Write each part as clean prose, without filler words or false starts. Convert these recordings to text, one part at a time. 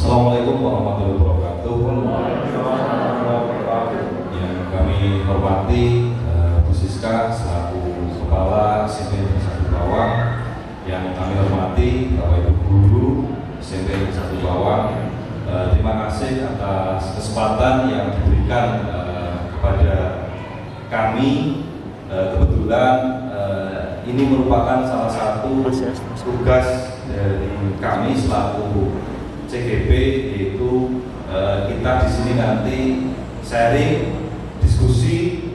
Assalamualaikum warahmatullahi wabarakatuh. Yang kami hormati Bu Siska selaku Kepala SMP Negeri 1 Bawang, yang kami hormati Bapak Ibu Guru SMP Negeri 1 Bawang. Terima kasih atas kesempatan yang diberikan kepada kami. Kebetulan ini merupakan salah satu tugas dari kami selaku CGP, yaitu kita di sini nanti sharing, diskusi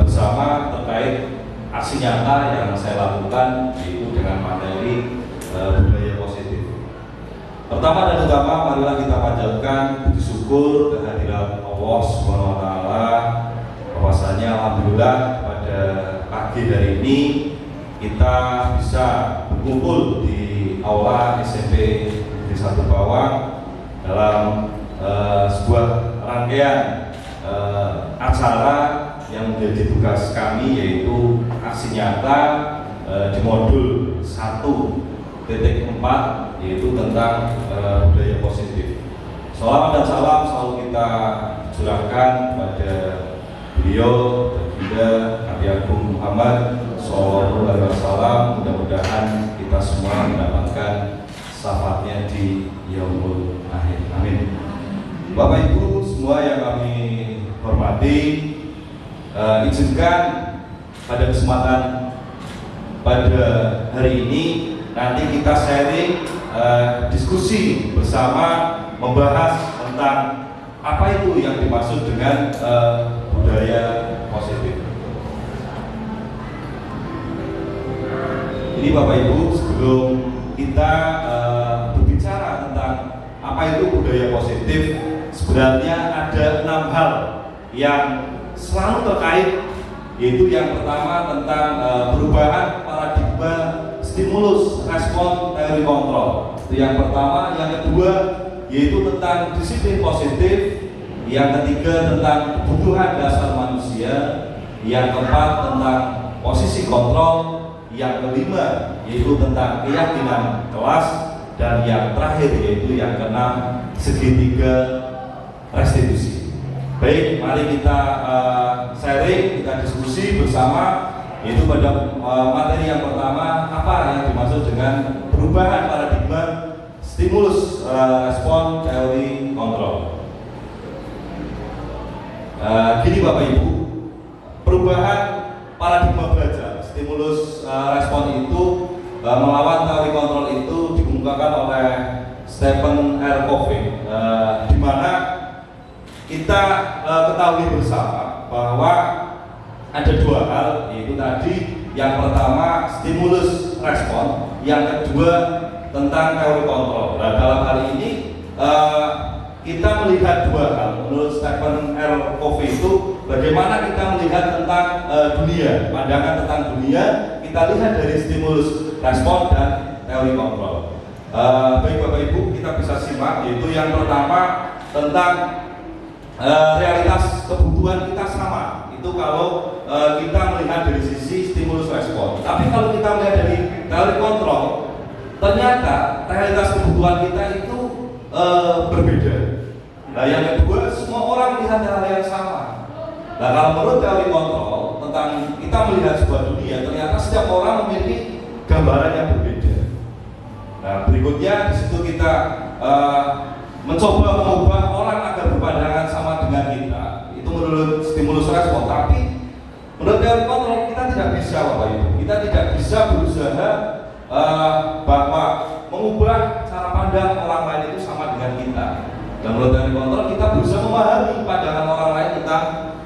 bersama terkait aksi nyata yang saya lakukan, yaitu dengan materi budaya positif. Pertama dan utama, marilah kita panjatkan puji syukur kehadirat Allah Subhanahu wa Ta'ala, bahwasanya alhamdulillah pada pagi hari ini kita bisa berkumpul di aula SMP Negeri 1 Bawang dalam sebuah rangkaian acara yang menjadi tugas kami, yaitu aksi nyata di modul 1.4, yaitu tentang budaya positif. Salam dan salam selalu kita curahkan kepada beliau, Baginda Nabi Agung Muhammad Sallallahu Alaihi Wasallam. Mudah-mudahan kita semua mendapatkan syafaatnya di yaumul akhir. Amin. Bapak Ibu semua yang kami hormati, izinkan pada kesempatan pada hari ini nanti kita sharing, diskusi bersama, membahas tentang apa itu yang dimaksud dengan budaya positif. Ini Bapak Ibu, sebelum kita berbicara tentang apa itu budaya positif, sebenarnya ada 6 hal yang selalu terkait, yaitu yang pertama tentang perubahan paradigma stimulus respon teori kontrol. Itu yang pertama. Yang kedua yaitu tentang disiplin positif. Yang ketiga tentang kebutuhan dasar manusia. Yang keempat tentang posisi kontrol. Yang kelima yaitu tentang keyakinan kelas. Dan yang terakhir yaitu yang keenam, segitiga restitusi. Baik, mari kita sharing, kita diskusi bersama, yaitu pada materi yang pertama, apa yang dimaksud dengan perubahan paradigma stimulus respon teori kontrol. Gini Bapak Ibu, perubahan paradigma belajar stimulus respon itu melawan teori kontrol itu dikemukakan oleh Stephen R. Covey, di mana kita ketahui bersama bahwa ada 2 hal, yaitu tadi yang pertama stimulus respon, yang kedua tentang teori kontrol. Nah, dalam hal ini kita melihat 2 hal. Menurut Stephen R. Covey itu, bagaimana kita melihat tentang dunia, pandangan tentang dunia, kita lihat dari stimulus respon dan teori kontrol. Baik Bapak Ibu, kita bisa simak, yaitu yang pertama tentang realitas kebutuhan kita sama. Itu kalau kita melihat dari sisi stimulus respon. Tapi kalau kita melihat dari teori kontrol, ternyata realitas kebutuhan kita itu berbeda. Nah, yang kedua, semua orang melihat hal yang sama. Nah, kalau menurut teori kontrol tentang kita melihat sebuah dunia, ternyata setiap orang memiliki gambaran yang berbeda. Nah, berikutnya di situ kita mencoba mengubah orang agar berpandangan sama dengan kita. Itu menurut stimulus respon. Tapi menurut teori kontrol kita tidak bisa, Bapak Ibu. Kita tidak bisa berusaha bahwa mengubah cara pandang orang lain itu sama dengan kita. Dan menurut teori kontrol kita berusaha memahami pandangan orang lain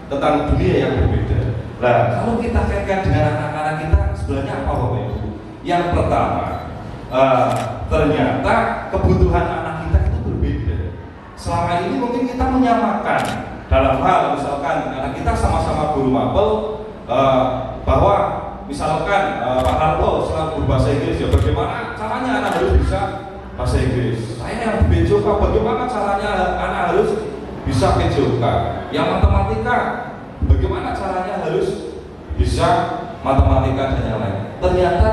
tentang dunia yang berbeda. Nah, kalau kita kaitkan dengan anak-anak kita, sebenarnya apa Bapak Ibu? Yang pertama, ternyata kebutuhan anak kita itu berbeda. Selama ini mungkin kita menyamakan dalam hal misalkan anak kita sama-sama guru mapel, bahwa misalkan Pak Harto selaku guru bahasa Inggris, ya bagaimana caranya anak harus bisa bahasa Inggris. Saya yang PJOK, bagaimana caranya anak harus bisa PJOK. Yang matematika, bagaimana caranya harus bisa matematika dan yang lain. Ternyata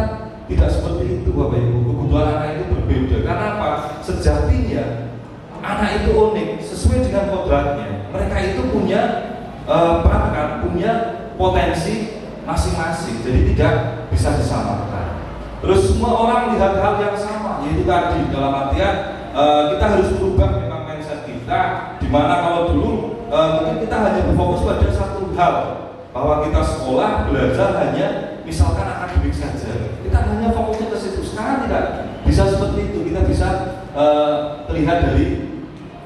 tidak seperti itu Bapak Ibu. Kebutuhan anak itu berbeda. Karena apa? Sejatinya anak itu unik sesuai dengan kodratnya. Mereka itu punya bakat, punya potensi masing-masing, jadi tidak bisa disamakan. Terus semua orang melihat hal yang sama, yaitu tadi dalam artian kita harus berubah memang mindset kita, dimana kalau dulu mungkin kita hanya berfokus pada satu hal, bahwa kita sekolah belajar hanya misalkan akademik saja, kita hanya fokusnya ke situ. Sekarang tidak bisa seperti itu, kita bisa terlihat dari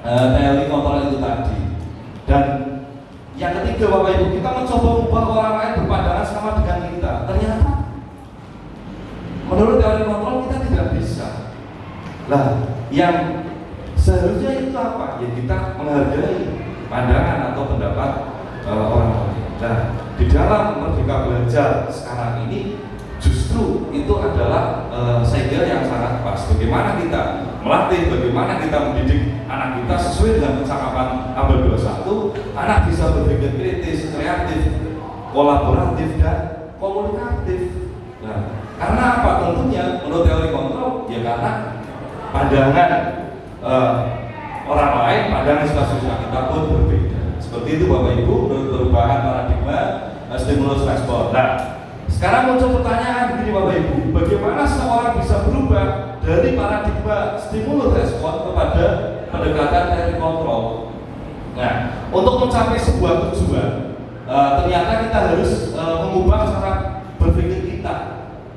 teori kontrol itu tadi. Dan yang ketiga Bapak Ibu, kita mencoba membuat orang lain berpandangan sama dengan kita. Ternyata menurut teori kontrol kita tidak bisa. Lah, yang seharusnya itu apa? Ya kita menghargai pandangan atau pendapat orang lain. Nah, di dalam Merdeka Belajar sekarang ini justru itu adalah saya kira yang sangat pas. Bagaimana kita melatih, bagaimana kita mendidik anak kita sesuai dengan percakapan abad 21, anak bisa berpikir kritis, kreatif, kolaboratif, dan komunikatif. Nah, karena apa? Tentunya menurut teori kontrol, ya karena pandangan orang lain, pandangan siswa-siswa kita pun berbeda. Seperti itu Bapak Ibu, menurut perubahan paradigma stimulus respon. Nah, sekarang muncul pertanyaan begini Bapak Ibu, bagaimana seorang bisa berubah dari paradigma stimulus respon kepada pendekatan teori kontrol? Nah, untuk mencapai sebuah tujuan, ternyata kita harus mengubah cara berpikir kita.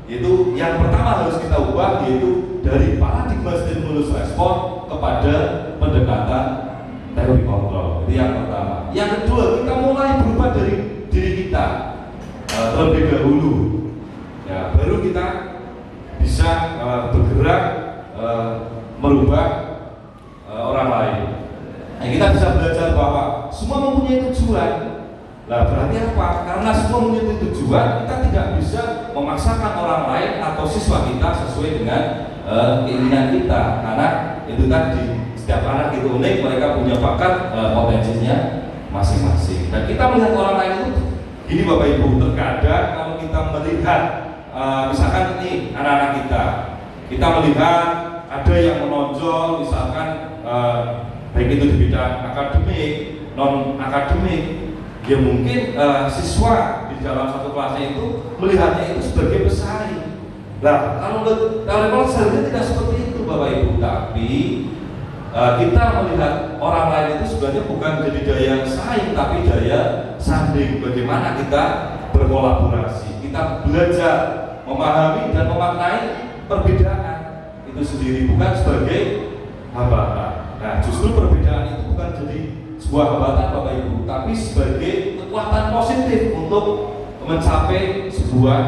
Yaitu yang pertama harus kita ubah, yaitu dari paradigma stimulus respon kepada pendekatan teori kontrol. Itu yang pertama. Yang kedua, kita mulai berubah dari diri kita terlebih dahulu, ya, baru kita bisa bergerak merubah orang lain. Nah, kita bisa belajar bahwa semua mempunyai tujuan. Nah, berarti apa? Karena semua mempunyai tujuan, kita tidak bisa memaksakan orang lain atau siswa kita sesuai dengan keinginan kita. Karena itu tadi, setiap anak itu unik, mereka punya bakat, potensinya masing-masing. Dan kita melihat orang lain itu gini Bapak Ibu, terkadang kalau kita melihat misalkan ini anak-anak kita melihat ada yang menonjol, misalkan baik itu di bidang akademik, non akademik, ya mungkin siswa di dalam satu kelasnya itu melihatnya itu sebagai pesaing. Nah, kalau seharusnya tidak seperti itu Bapak Ibu, tapi kita melihat orang lain itu sebenarnya bukan jadi daya saing, tapi daya sanding. Bagaimana kita berkolaborasi, kita belajar memahami dan memaknai perbedaan itu sendiri, bukan sebagai hambatan. Nah, justru perbedaan itu bukan jadi sebuah hambatan Bapak Ibu, tapi sebagai kekuatan positif untuk mencapai sebuah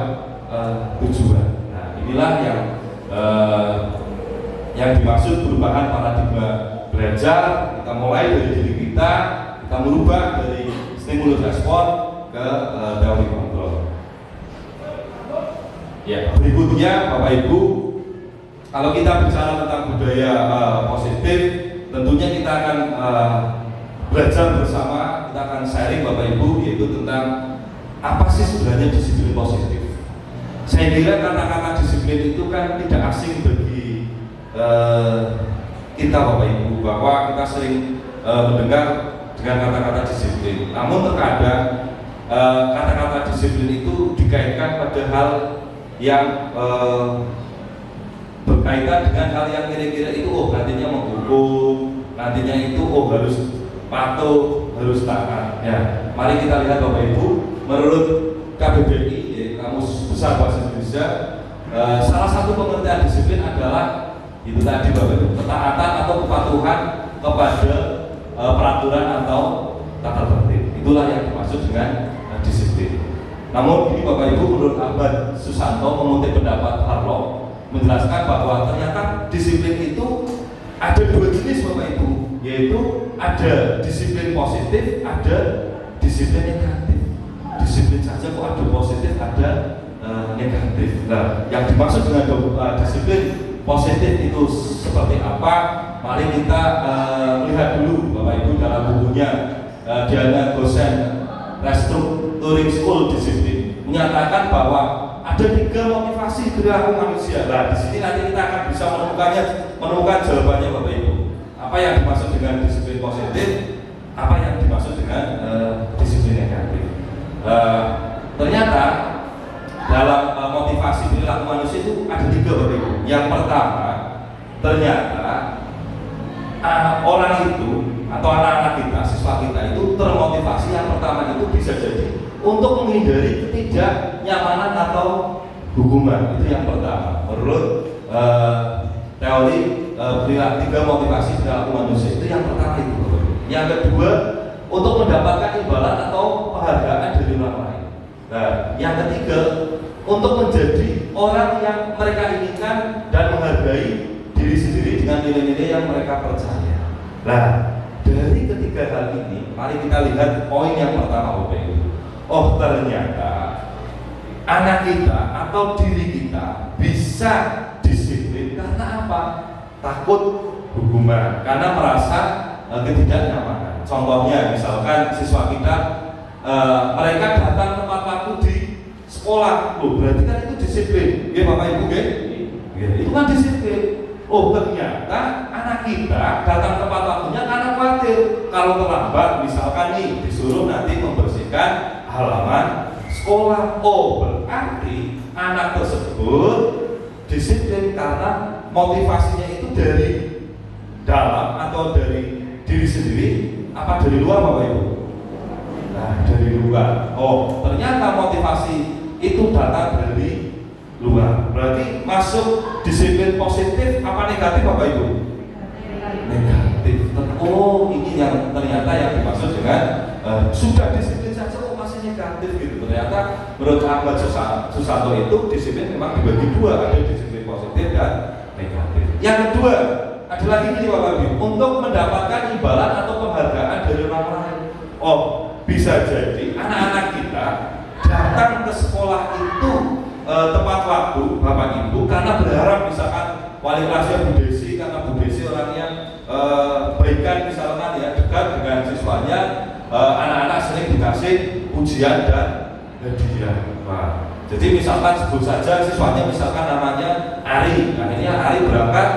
tujuan. Nah, inilah yang dimaksud perubahan paradigma belajar. Kita mulai dari diri kita merubah dari stimulus respon ke teori kontrol. Ya, berikutnya Bapak Ibu, kalau kita bicara tentang budaya positif, tentunya kita akan belajar bersama, kita akan sharing Bapak Ibu, yaitu tentang apa sih sebenarnya disiplin positif. Saya kira kata-kata disiplin itu kan tidak asing bagi kita Bapak Ibu, bahwa kita sering mendengar dengan kata-kata disiplin. Namun terkadang kata-kata disiplin itu dikaitkan pada hal yang berkaitan dengan hal yang kira-kira itu nantinya menghukum, nantinya itu harus patuh, harus taat. Ya, mari kita lihat Bapak Ibu, menurut KBBI, Kamus Besar Bahasa Indonesia, salah satu pengertian disiplin adalah itu tadi Bapak Ibu, ketaatan atau kepatuhan kepada peraturan atau tata tertib. Itulah yang dimaksud dengan disiplin. Namun ini Bapak Ibu, menurut Ahmad Susanto mengutip pendapat Harlow, menjelaskan bahwa ternyata disiplin itu ada dua jenis Bapak Ibu, yaitu ada disiplin positif, ada disiplin negatif. Disiplin saja kok ada positif, ada negatif. Nah, yang dimaksud dengan disiplin positif itu seperti apa? Mari kita lihat dulu Bapak Ibu dalam bukunya Diana Gosen Restructuring School Discipline menyatakan bahwa ada 3 motivasi perilaku manusia. Nah, di sini nanti kita akan bisa menemukan jawabannya Bapak Ibu. apa yang dimaksud dengan disiplin positif, apa yang dimaksud dengan disiplin negatif. Ternyata dalam motivasi perilaku manusia itu ada 3 Bapak Ibu. Yang pertama, ternyata orang itu atau anak-anak kita, siswa kita itu termotivasi yang pertama itu bisa jadi untuk menghindari ketidaknyamanan atau hukuman. Itu yang pertama menurut teori perilaku 3 motivasi perilaku manusia. Itu yang pertama itu. Yang kedua, untuk mendapatkan imbalan atau penghargaan dari orang lain. Nah, yang ketiga, untuk menjadi orang yang mereka inginkan dan menghargai diri sendiri dengan nilai-nilai yang mereka percaya. Nah, dari ketiga hal ini, mari kita lihat poin yang pertama, Bapak Ibu. Oh, ternyata anak kita atau diri kita bisa disiplin karena apa? Takut hukuman, karena merasa ketidaknyamanan. Contohnya, misalkan siswa kita mereka datang tepat waktu di sekolah, berarti kan itu disiplin, ya Bapak Ibu, itu kan disiplin. Oh, ternyata anak kita datang tepat waktunya karena khawatir kalau terlambat, misalkan nih disuruh nanti membersihkan halaman sekolah. Oh, berarti anak tersebut disiplin karena motivasinya itu dari dalam atau dari diri sendiri apa dari luar, Bapak Ibu? Nah, dari luar. Oh, ternyata motivasi itu datang dari luar. Berarti masuk disiplin positif apa negatif, Bapak Ibu? Negatif. Oh, ini yang ternyata yang dimaksud dengan sudah disiplin saja kok masih negatif gitu. Ternyata menurut Ahmad Susanto itu disiplin memang dibagi 2, ada disiplin positif dan negatif. Yang kedua, ada lagi nih Bapak Ibu, untuk mendapatkan imbalan atau penghargaan dari orang lain. Oh, bisa jadi anak-anak kita datang ke sekolah itu tepat waktu, Bapak Ibu, karena berharap misalkan wali kelasnya Bu Desi, karena Bu Desi orangnya berikan misalkan ya dekat dengan siswanya, anak-anak sering dikasih ujian dan hadiah. Nah, jadi misalkan sebut saja siswanya misalkan namanya Ari, akhirnya Ari berangkat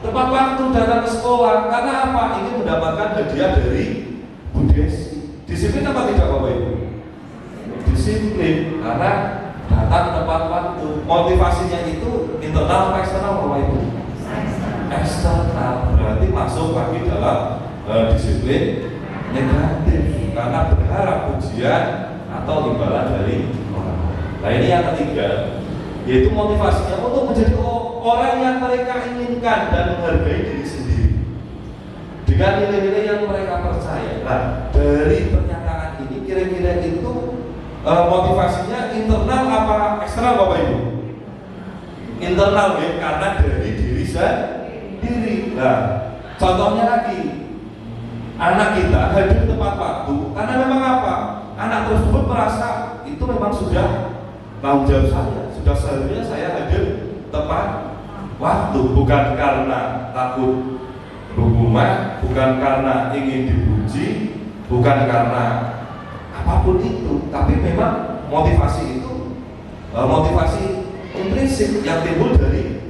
tepat waktu datang ke sekolah karena apa? Ingin mendapatkan hadiah dari Bu Desi. Disiplin apa tidak, Bapak Ibu? Disiplin karena datang tepat waktu. Motivasinya itu internal atau eksternal, Bapak Ibu? Eksternal. Berarti masuk lagi dalam disiplin negatif karena berharap ujian atau imbalan dari orang. Nah, ini yang ketiga, yaitu motivasinya untuk menjadi orang yang mereka inginkan dan menghargai diri sendiri dengan nilai-nilai yang mereka percaya. Nah, dari pernyataan ini kira-kira itu motivasinya internal apa eksternal, Bapak Ibu? Internal ya, karena dari diri sendiri. Nah, contohnya lagi, anak kita hadir tepat waktu karena memang apa? Anak tersebut merasa itu memang sudah tanggung jawab saya, sudah seharusnya saya hadir tepat waktu, bukan karena takut hukuman, bukan karena ingin dipuji, bukan karena apapun itu, tapi memang motivasi itu motivasi intrinsik yang timbul dari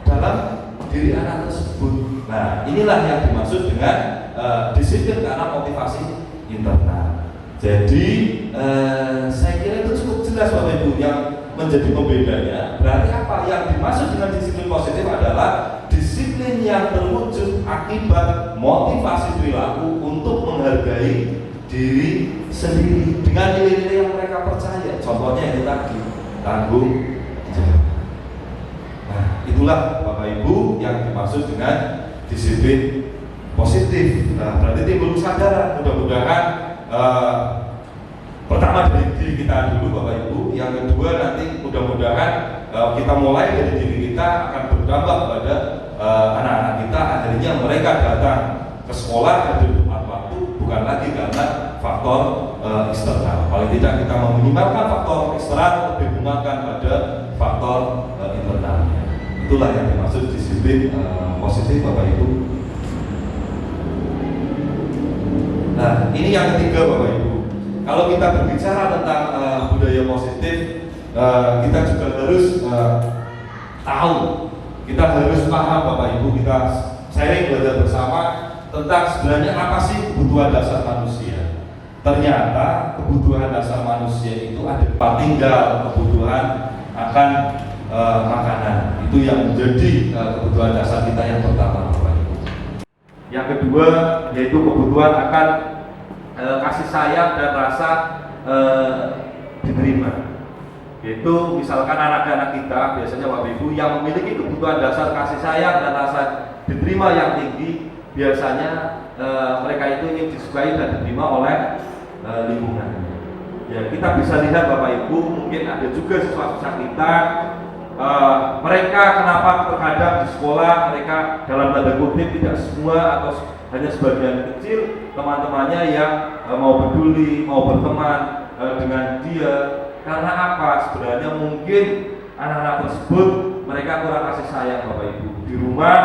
dalam diri anak tersebut. Nah, inilah yang dimaksud dengan disiplin karena motivasi internal. Jadi saya kira itu cukup jelas Bapak Ibu yang menjadi pembedanya. Berarti apa yang dimaksud dengan disiplin positif adalah disiplin yang terwujud akibat motivasi perilaku untuk menghargai diri sendiri dengan nilai-nilai yang mereka percaya. Contohnya itu tadi, tanggung jawab. Nah, itulah Bapak Ibu yang dimaksud dengan disiplin positif. Nah, berarti timbul kesadaran. Mudah-mudahan pertama dari diri kita dulu Bapak Ibu, yang kedua nanti mudah-mudahan kita mulai dari diri kita akan berdampak pada anak-anak kita, akhirnya mereka datang ke sekolah hadir tepat waktu, bukan lagi karena faktor eksternal. Paling tidak kita meminimalkan faktor eksternal, lebih menggunakan pada faktor internalnya. Itulah yang dimaksud disiplin positif Bapak Ibu. Nah, ini yang ketiga Bapak Ibu. Kalau kita berbicara tentang budaya positif, kita juga harus tahu, kita harus paham Bapak Ibu, kita sharing belajar bersama tentang sebenarnya apa sih kebutuhan dasar manusia. Ternyata kebutuhan dasar manusia itu ada tempat tinggal, kebutuhan akan makanan. Itu yang menjadi kebutuhan dasar kita yang pertama, Bapak Ibu. Yang kedua yaitu kebutuhan akan kasih sayang dan rasa diterima. Yaitu misalkan anak-anak kita biasanya Bapak Ibu yang memiliki kebutuhan dasar kasih sayang dan rasa diterima yang tinggi, biasanya mereka itu ingin disukai dan diterima oleh lingkungannya. Ya, kita bisa lihat Bapak Ibu, mungkin ada juga siswa-siswa kita, mereka kenapa terkadang di sekolah mereka dalam tanda kutip tidak semua atau hanya sebagian kecil teman-temannya yang mau peduli, mau berteman dengan dia. Karena apa? Sebenarnya mungkin anak-anak tersebut mereka kurang kasih sayang Bapak Ibu. Di rumah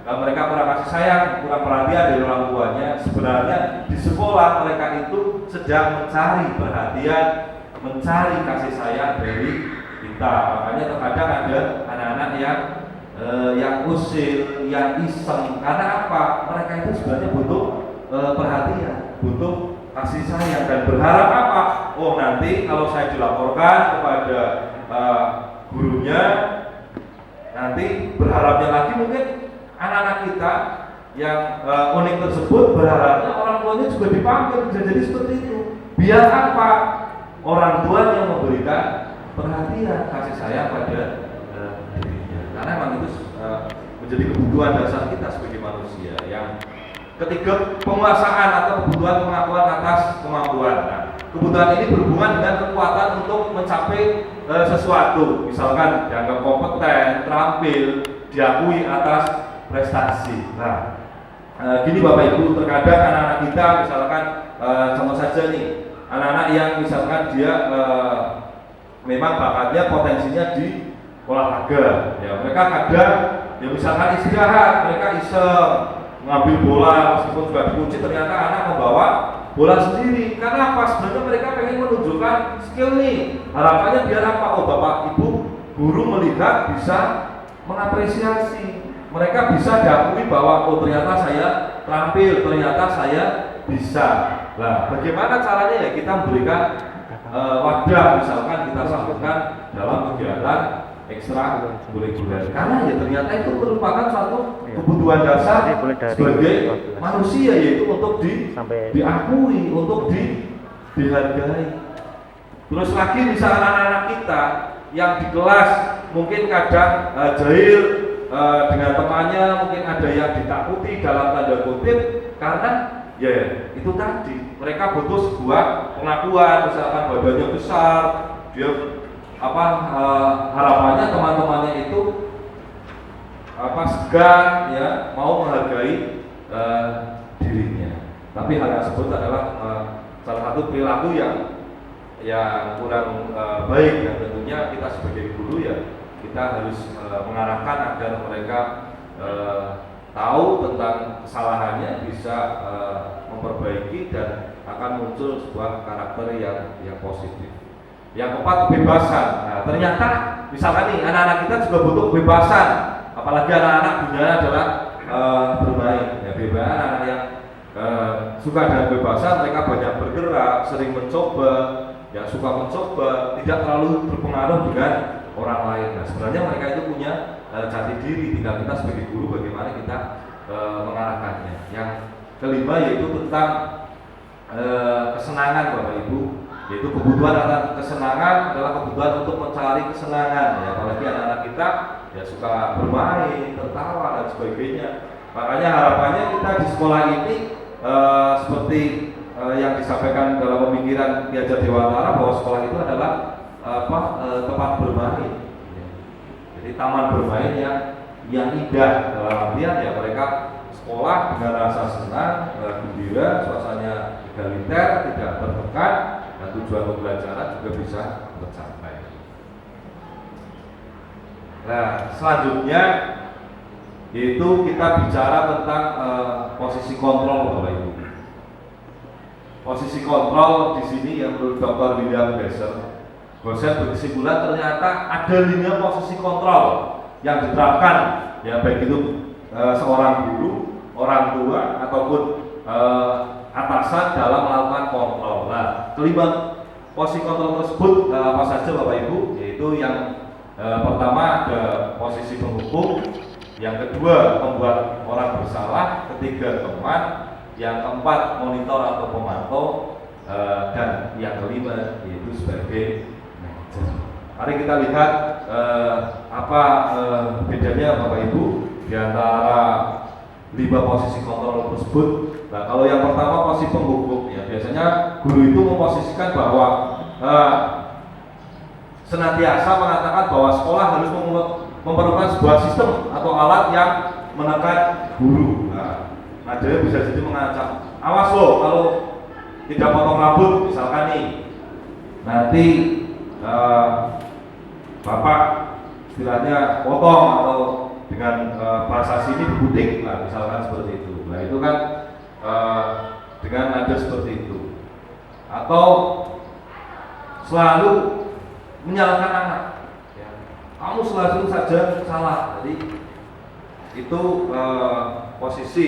mereka kurang kasih sayang, kurang perhatian dari orang tuanya. Sebenarnya di sekolah mereka itu sedang mencari perhatian, mencari kasih sayang dari kita. Makanya terkadang ada anak-anak yang usil, yang iseng. Karena apa? Mereka itu sebenarnya butuh perhatian, butuh kasih sayang dan berharap apa? Oh, nanti kalau saya dilaporkan kepada gurunya, nanti berharapnya lagi mungkin anak-anak kita yang unik tersebut berharapnya orang tuanya juga dipanggil. Bisa jadi seperti itu. Biar apa? Orang tuanya memberikan perhatian, kasih sayang pada dirinya. Karena memang itu menjadi kebutuhan dasar kita sebagai manusia. Yang ketiga, penguasaan atau kebutuhan pengakuan atas kemampuan. Nah, kebutuhan ini berhubungan dengan kekuatan untuk mencapai sesuatu. Misalkan dianggap kompeten, terampil, diakui atas prestasi. Nah, gini Bapak Ibu, terkadang anak-anak kita misalkan contoh saja nih, anak-anak yang misalkan dia memang bakatnya potensinya di olahraga. Ya, mereka kadang ya misalkan istirahat, mereka iseng mengambil bola meskipun sudah dikunci, ternyata anak membawa bola sendiri. Karena apa? Sebenarnya mereka pengen menunjukkan skill nih. Harapannya biar apa? Oh, Bapak Ibu guru melihat bisa mengapresiasi. Mereka bisa diakui bahwa oh ternyata saya terampil, ternyata saya bisa. Nah, bagaimana caranya ya kita memberikan wadah, misalkan kita sambutkan dalam kegiatan ekstra kurikuler. Karena ya ternyata itu merupakan satu kebutuhan dasar sebagai manusia, yaitu untuk diakui, untuk dihargai. Terus lagi misalnya anak-anak kita yang di kelas mungkin kadang jahil dengan temannya, mungkin ada yang ditakuti dalam tanda kutip karena ya itu tadi mereka butuh sebuah pengakuan, misalkan badannya besar, dia harapannya teman-temannya itu segan ya mau menghargai dirinya. Tapi hal tersebut adalah salah satu perilaku yang kurang baik, dan tentunya kita sebagai guru ya kita harus mengarahkan agar mereka tahu tentang kesalahannya, bisa memperbaiki dan akan muncul sebuah karakter yang positif. Yang keempat, kebebasan. Nah, ternyata misalkan nih anak-anak kita juga butuh kebebasan, apalagi anak-anak gunanya adalah bermain. Ya, bebas anak-anak yang suka dengan kebebasan, mereka banyak bergerak, sering mencoba, yang suka mencoba, tidak terlalu berpengaruh dengan orang lain. Nah, sebenarnya mereka itu punya jati diri, tinggal kita sebagai guru bagaimana kita mengarahkannya. Yang kelima yaitu tentang kesenangan Bapak Ibu, yaitu kebutuhan akan kesenangan adalah kebutuhan untuk mencari kesenangan. Ya, apalagi anak-anak kita ya suka bermain, tertawa dan sebagainya. Makanya harapannya kita di sekolah ini seperti yang disampaikan dalam pemikiran Ki Hajar Dewantara bahwa sekolah itu adalah tempat bermain. Jadi taman bermain yang indah, dalam artian ya mereka sekolah dengan rasa senang, gembira, suasananya egaliter, tidak tertekan, dan tujuan pembelajaran juga bisa tercapai. Nah, selanjutnya yaitu kita bicara tentang posisi kontrol Bapak Ibu. Posisi kontrol di sini yang menurut Dr. William Besser, dosen berkesimpulan ternyata ada 5 posisi kontrol yang diterapkan ya baik itu seorang guru orang tua ataupun atasan dalam melakukan kontrol. Nah, kelima posisi kontrol tersebut apa saja Bapak Ibu? Yaitu yang pertama ada posisi penghukum, yang kedua membuat orang bersalah, ketiga teman, yang keempat monitor atau pemantau, dan yang kelima yaitu sebagai manajer. Mari kita lihat apa bedanya Bapak Ibu di antara 5 posisi kontrol tersebut. Nah, kalau yang pertama posisi penghukum, ya biasanya guru itu memposisikan bahwa senantiasa mengatakan bahwa sekolah harus memerlukan sebuah sistem atau alat yang menekan guru. Nah, dia bisa jadi mengancam, awas loh kalau tidak potong rambut misalkan nih, nanti Bapak istilahnya potong atau dengan bahasa sini dibutik, nah, misalkan seperti itu. Nah, itu kan dengan nada seperti itu. Atau selalu menyalahkan anak, ya. Kamu selalu saja salah. Jadi itu posisi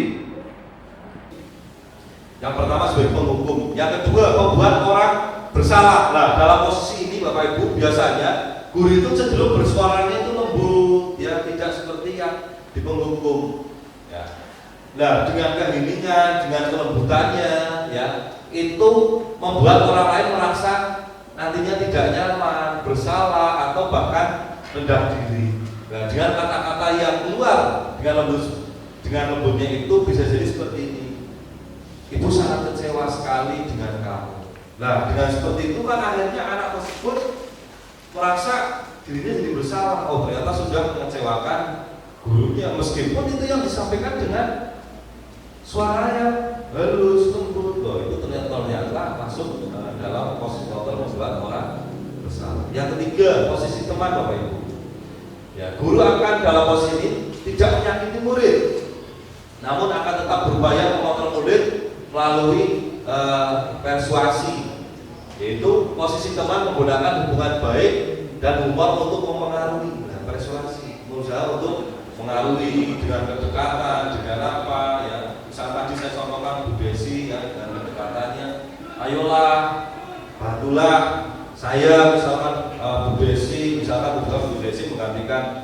yang pertama sebagai penghukum, yang kedua membuat orang bersalah. Nah, dalam posisi ini Bapak Ibu biasanya guru itu cenderung bersuaranya itu lembut, ya, tidak seperti yang di penghukum, ya. Nah, dengan keheningan, dengan kelembutannya, ya, itu membuat orang lain merasa nantinya tidak nyaman, bersalah, atau bahkan rendah diri. Nah, dengan kata-kata yang keluar dengan lembutnya itu bisa jadi seperti ini. Ibu sangat kecewa sekali dengan kamu. Nah, dengan seperti itu kan akhirnya anak tersebut merasa dirinya jadi bersalah. Oh, ternyata sudah mengecewakan gurunya, meskipun itu yang disampaikan dengan suara yang halus, lembut. Loh, itu ternyata masuk dalam posisi kontrol membuat orang bersalah. Yang ketiga, posisi teman Bapak Ibu. Ya, guru akan dalam posisi ini tidak menyakiti murid, namun akan tetap berupaya mengontrol murid melalui persuasi, yaitu posisi teman menggunakan hubungan baik dan humor untuk mempengaruhi. Nah, persuasi berusaha untuk mengaruhi dengan kedekatan, dengan apa, ya. Misal tadi saya contohkan Bu Desi, ya, dengan kedekatannya, ayolah, bantulah saya, misalkan Bu Desi, misalkan Bu Desi menggantikan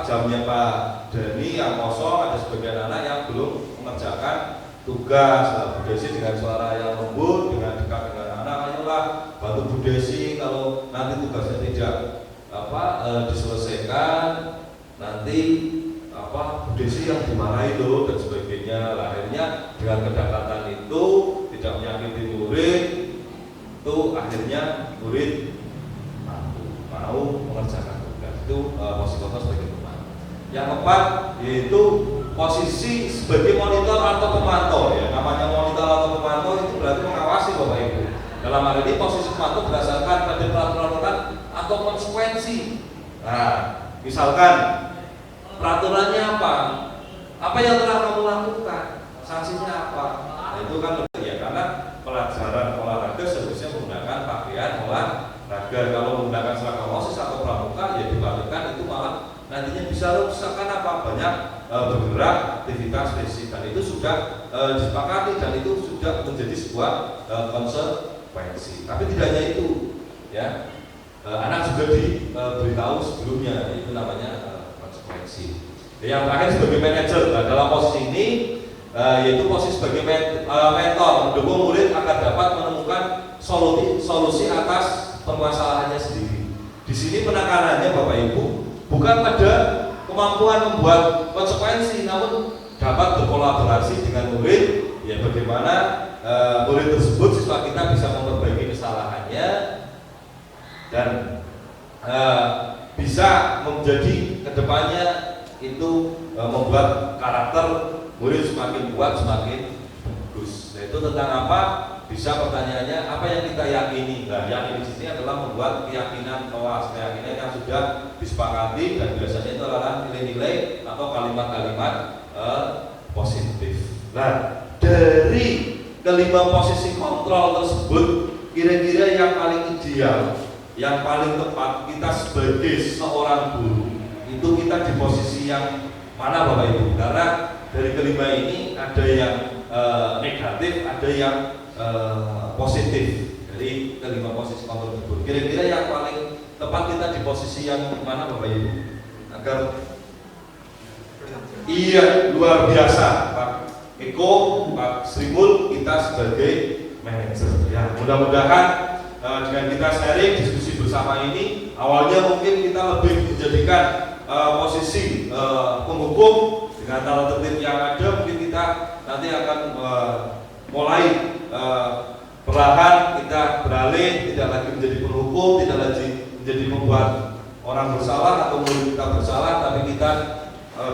jamnya Pak Dani yang kosong, ada sebagian anak yang belum mengerjakan tugas. Bu Desi dengan suara yang lembut, dengan dekat dengan anak, ayolah bantu Bu Desi, kalau nanti tugasnya tidak diselesaikan, nanti Bu Desi yang dimarahi loh, dan sebagainya. Akhirnya dengan kedekatan itu tidak menyakiti murid, itu akhirnya murid mau mengerjakan tugas. Itu posisi kontrol sebagai teman. Yang keempat yaitu posisi sebagai monitor atau pemantau, ya. Namanya monitor atau pemantau itu berarti mengawasi Bapak Ibu. Dalam hal ini posisi pemantau berdasarkan pada peraturan atau konsekuensi. Nah, misalkan peraturannya apa yang telah kamu lakukan, sanksinya apa. Nah, itu kan ya, karena pelajaran olahraga seharusnya menggunakan pakaian olahraga. Kalau menggunakan seragam OSIS atau pramuka, ya dibalikkan, itu malah nantinya bisa rusak. Apa banyak bergerak aktivitas fisik, dan itu sudah disepakati dan itu sudah menjadi sebuah konsekuensi. Tapi tidak hanya itu, ya, anak juga diberitahu sebelumnya, itu namanya konsekuensi. Yang terakhir sebagai manajer. Nah, dalam posisi ini yaitu posisi sebagai mentor, mendukung murid agar dapat menemukan solusi atas permasalahannya sendiri. Di sini penekanannya Bapak Ibu bukan pada kemampuan membuat konsekuensi, namun dapat berkolaborasi dengan murid, ya, bagaimana murid tersebut, siswa kita bisa memperbaiki kesalahannya dan bisa menjadi kedepannya itu membuat karakter murid semakin kuat, semakin bagus. Nah, itu tentang apa? Bisa pertanyaannya, apa yang kita yakini? Nah, yang ini di sini adalah membuat keyakinan kelas, keyakinan yang sudah disepakati, dan biasanya itu adalah nilai-nilai atau kalimat-kalimat positif. Nah, dari kelima posisi kontrol tersebut, kira-kira yang paling ideal, yang paling tepat kita sebagai seorang guru itu kita di posisi yang mana Bapak Ibu? Karena dari kelima ini ada yang negatif, ada yang positif dari kelima posisi kontrol tersebut. Kira-kira yang paling tepat kita di posisi yang mana Bapak Ibu? Agar iya, luar biasa Pak Eko, Pak Srimul, kita sebagai manajer. Ya, mudah-mudahan dengan kita sharing diskusi bersama ini, awalnya mungkin kita lebih menjadikan posisi penghukum dengan tata tertib yang ada, mungkin kita nanti akan mulai perlahan kita beralih, tidak lagi menjadi penghukum, tidak lagi menjadi membuat orang bersalah atau murid kita bersalah, tapi kita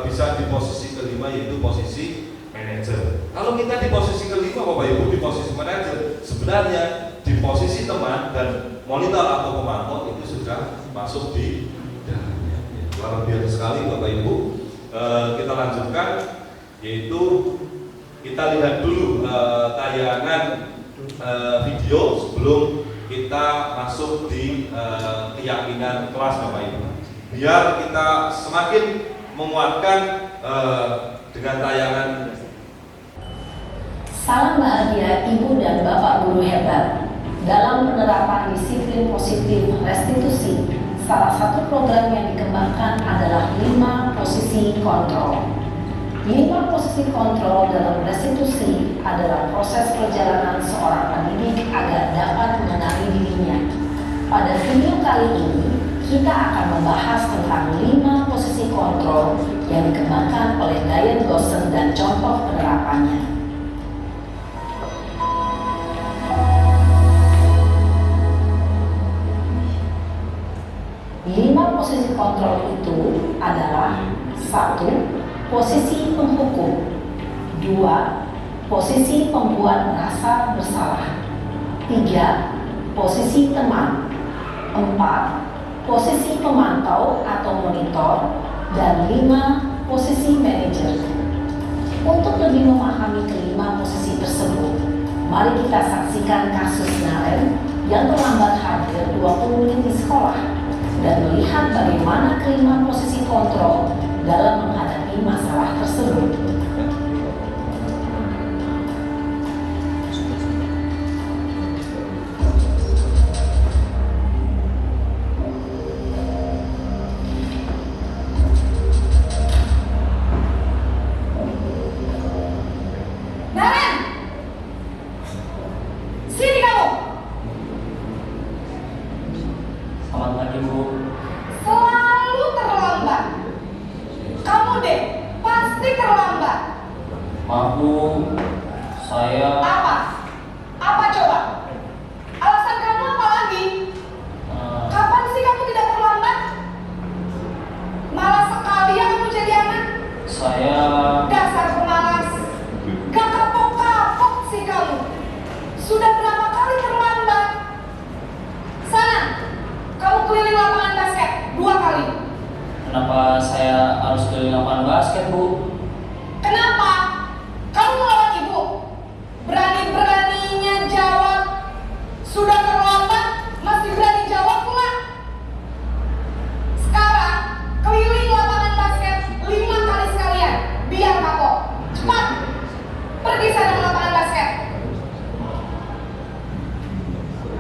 bisa di posisi kelima, yaitu posisi manajer. Kalau kita di posisi kelima Bapak Ibu, di posisi manajer, sebenarnya di posisi teman dan monitor atau pemantau itu sudah masuk di dalamnya. Luar biasa sekali Bapak Ibu. Kita lanjutkan, yaitu kita lihat dulu tayangan video sebelum kita masuk di keyakinan kelas Bapak Ibu, biar kita semakin menguatkan dengan tayangan. Salam bahagia Ibu dan Bapak Guru hebat. Dalam penerapan disiplin positif restitusi, salah satu program yang dikembangkan adalah 5 posisi kontrol. 5 posisi kontrol dalam restitusi adalah proses perjalanan seorang pendidik agar dapat mengenali dirinya. Pada video kali ini, kita akan membahas tentang 5 posisi kontrol yang dikembangkan oleh Diane Goshen dan contoh penerapannya. 5 posisi kontrol itu adalah: 1. Posisi penghukum. 2. Posisi pembuat merasa bersalah. 3. Posisi teman. 4. Posisi pemantau atau monitor. Dan 5. Posisi manajer. Untuk lebih memahami kelima posisi tersebut, mari kita saksikan kasus Naren yang terlambat hadir 20 menit di sekolah dan melihat bagaimana kelima posisi kontrol dalam menghadapi masalah tersebut. Naren! Sini kamu! Selamat pagi Bu. Selalu terlambat. Kamu deh, pasti terlambat. Maaf Bu, saya Apa? Apa coba? Alasan kamu apa lagi? Kapan sih kamu tidak terlambat? Malas sekali ya kamu jadi anak. saya Dasar pemalas. Gak kapok-kapok sih kamu. Sudah berapa kali terlambat? Sana, kamu keliling lapangan basket 2 kali. kenapa saya harus keliling lapangan basket Bu? Kenapa? Kamu melawan ibu. Berani-beraninya jawab. Sudah terlambat, masih berani jawab pula. Sekarang, keliling lapangan basket 5 kali sekalian. Biar kapok. Cepat. Pergi sana ke lapangan basket.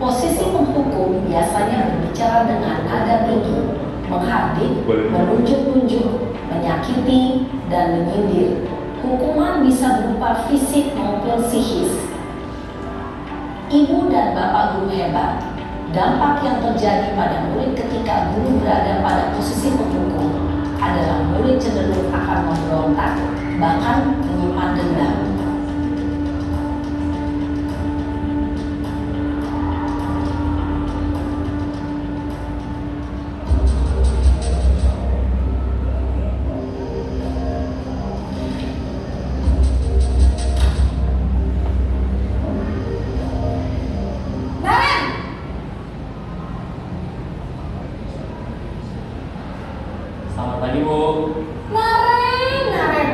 Posisi penghukum biasanya berbicara dengan nada tinggi, menghardik, menunjuk-nunjuk, menyakiti, dan menyindir. Hukuman bisa berupa fisik maupun psikis. Ibu dan Bapak Guru hebat, dampak yang terjadi pada murid ketika guru berada pada posisi penghukum adalah murid cenderung akan memberontak, bahkan menyimpan dendam. Naren! Selamat pagi Bu. Naren!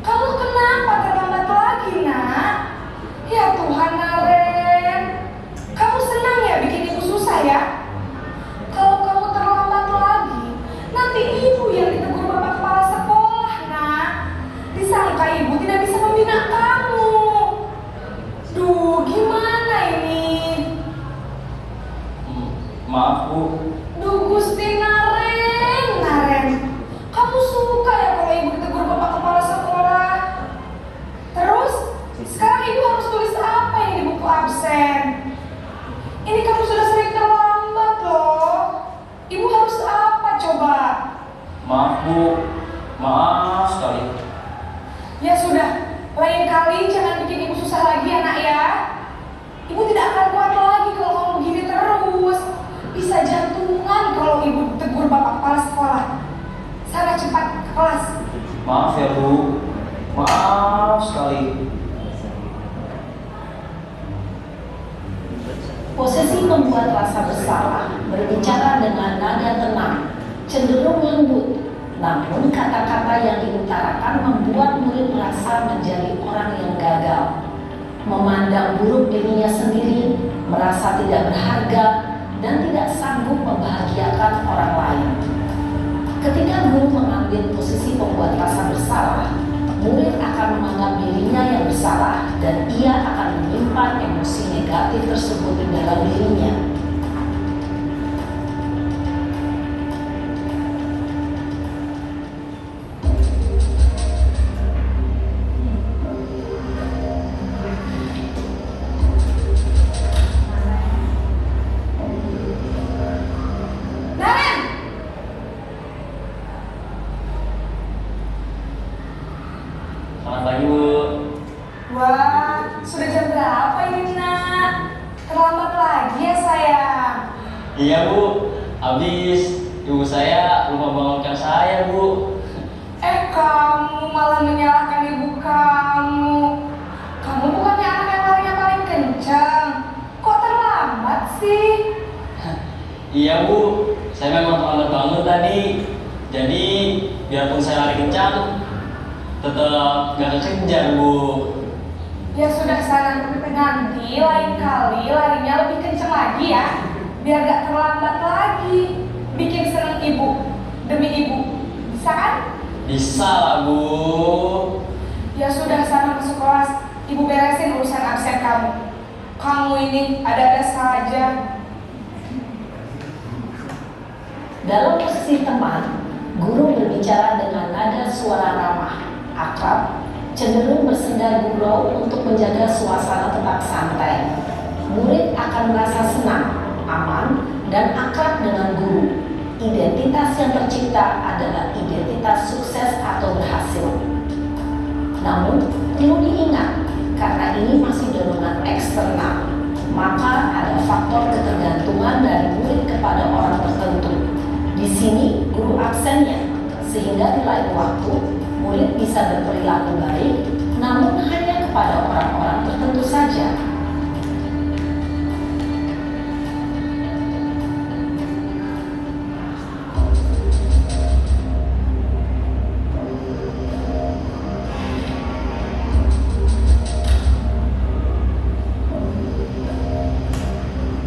Kamu kenapa terlambat Maaf Bu. Duh Gusti Naren. Kamu suka ya kalau ibu ditegur bapak kepala sekolah? Terus, sekarang ibu harus tulis apa yang di buku absen? Ini kamu sudah sering terlambat loh. Ibu harus apa coba? Maaf Bu. Maaf sekali. Ya sudah, lain kali jangan bikin ibu susah lagi ya nak ya. Ibu tidak akan kuat lagi kalau kamu begini terus. Bisa jantungan kalau ibu tegur bapak kepala sekolah. Sana cepat ke kelas. Maaf ya Bu. Maaf sekali. Posesi membuat rasa bersalah, berbicara dengan nada tenang, cenderung lembut. Namun kata-kata yang diutarakan membuat murid merasa menjadi orang yang gagal, memandang buruk dirinya sendiri, merasa tidak berharga, dan tidak sanggup membahagiakan orang lain. Ketika guru mengambil posisi pembuat rasa bersalah, murid akan menganggap dirinya yang bersalah dan ia akan menyimpan emosi negatif tersebut di dalam dirinya. Naren! Selamat pagi Bu. Wah, sudah jam berapa ini nak? Terlambat lagi ya sayang. Iya Bu. Habis ibu saya lupa bangunkan saya Bu. Kamu malah menyalahkan ibu kamu. Kamu bukannya anak yang larinya paling kencang. Kok terlambat sih? Iya Bu. Saya memang terlambat bangun tadi. Jadi biarpun saya lari kencang, tetap gak kekejar Bu. Ya sudah sana, nanti lain kali larinya lebih kencang lagi ya. Biar gak terlambat lagi. Bikin seneng ibu, demi ibu. Bisa kan? Bisa lah Bu. Ya sudah sana masuk kelas. Ibu beresin urusan absen kamu. Kamu ini ada-ada saja. Dalam posisi teman, guru berbicara dengan nada suara ramah, akrab, cenderung bersenda gurau untuk menjaga suasana tetap santai. Murid akan merasa senang, aman, dan akrab dengan guru. Identitas yang tercipta adalah identitas sukses atau berhasil. Namun, perlu diingat, karena ini masih dorongan eksternal, maka ada faktor ketergantungan dari murid kepada orang tertentu. Di sini, guru absennya, sehingga di lain waktu, murid bisa berperilaku baik, namun hanya kepada orang-orang tertentu saja.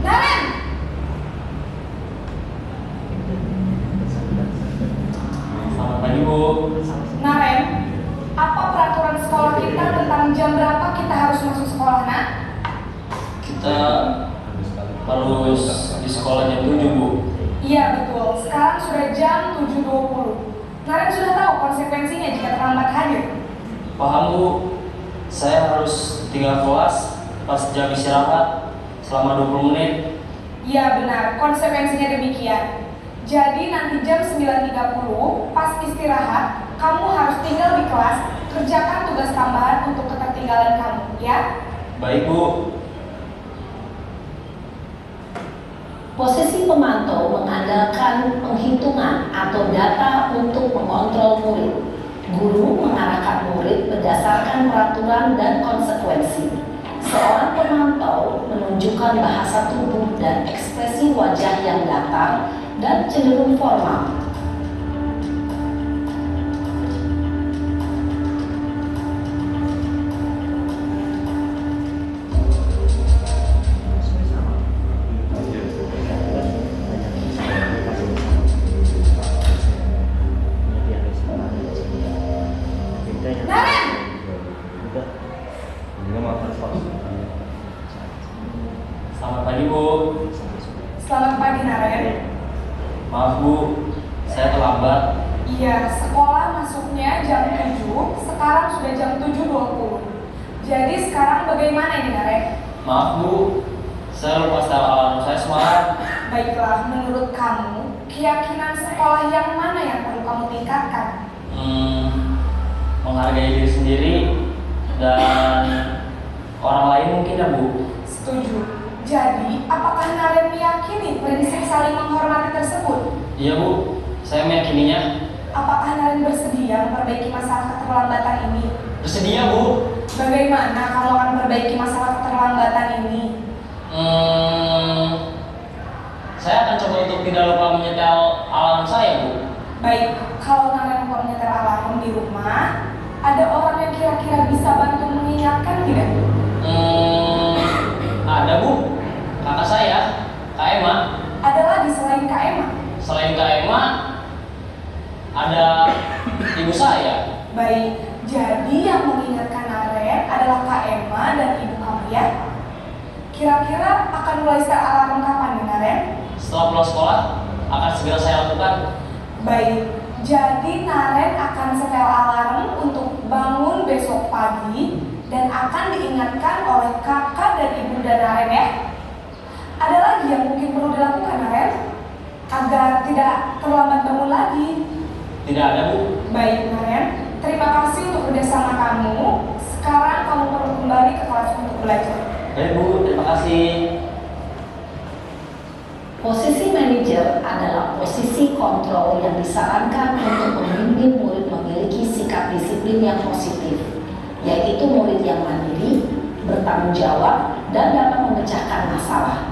Naren! Selamat pagi Bu. Naren, apa peraturan sekolah kita tentang jam berapa kita harus masuk sekolah, nak? Kita harus di sekolah jam 7 Bu. Iya betul, sekarang sudah jam 7.20. Naren sudah tahu konsekuensinya jika terlambat hadir. Paham Bu. Saya harus tinggal kelas pas jam istirahat selama 20 menit. Iya benar, konsekuensinya demikian. Jadi nanti jam 9.30 pas istirahat, kamu harus tinggal di kelas, kerjakan tugas tambahan untuk ketertinggalan kamu, ya? Baik Bu. Posisi pemantau mengandalkan penghitungan atau data untuk mengontrol murid. Guru mengarahkan murid berdasarkan peraturan dan konsekuensi. Seorang pemantau menunjukkan bahasa tubuh dan ekspresi wajah yang datar dan cenderung formal. Naren! Selamat pagi Bu. Selamat pagi Naren. Maaf Bu, saya terlambat. Iya, sekolah masuknya jam 7, sekarang sudah jam 7.20. Jadi sekarang bagaimana ini Naren? Maaf Bu, saya lupa setel alarm saya semalam. Baiklah, menurut kamu, keyakinan sekolah yang mana yang perlu kamu tingkatkan? Menghargai diri sendiri dan orang lain mungkin ya Bu. Setuju. Jadi, apakah Naren meyakini prinsip saling menghormati tersebut? Iya Bu, saya meyakininya. Apakah Naren bersedia memperbaiki masalah keterlambatan ini? Bersedia Bu. Bagaimana kamu akan memperbaiki masalah keterlambatan ini? Saya akan coba untuk tidak lupa menyetel alarm saya Bu. Baik, kalau Naren lupa menyetel alarm di rumah, ada orang yang kira-kira bisa bantu mengingatkan tidak? Ada Bu, kakak saya, Kak Emma. Ada lagi selain Kak Emma? Selain Kak Emma, ada ibu saya. Baik, jadi yang mengingatkan Naren adalah Kak Emma dan ibu kamu ya? Kira-kira akan mulai setel alarm kapan nih Naren? Setelah pulang sekolah, akan segera saya lakukan. Baik, jadi Naren akan setel alarm untuk bangun besok pagi dan akan diingatkan oleh kakak dan ibu dan Naren ya. Ada lagi yang mungkin perlu dilakukan Naren agar tidak terlambat bangun lagi? Tidak ada Bu. Baik Naren, terima kasih untuk kerjasama kamu. Sekarang kamu perlu kembali ke kelas untuk belajar. Baik Bu, terima kasih. Posisi manajer adalah posisi kontrol yang disarankan untuk membimbing murid memiliki sikap disiplin yang positif, yaitu murid yang mandiri, bertanggung jawab, dan dapat memecahkan masalah.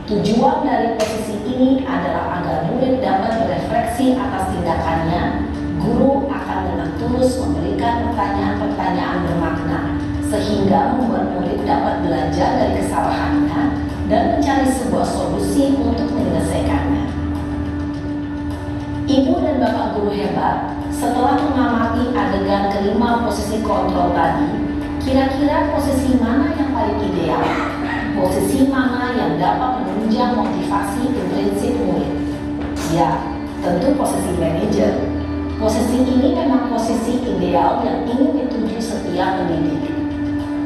Tujuan dari posisi ini adalah agar murid dapat berefleksi atas tindakannya. Guru akan dengan tulus memberikan pertanyaan-pertanyaan bermakna, sehingga membuat murid dapat belajar dari kesalahannya dan mencari sebuah solusi untuk menyelesaikannya. Ibu dan bapak guru hebat, setelah mengamati adegan kelima posisi kontrol tadi, kira-kira posisi mana yang paling ideal? Posisi mana yang dapat menunjang motivasi intrinsik murid? Ya, tentu posisi manajer. Posisi ini memang posisi ideal yang ingin dituju setiap pendidik.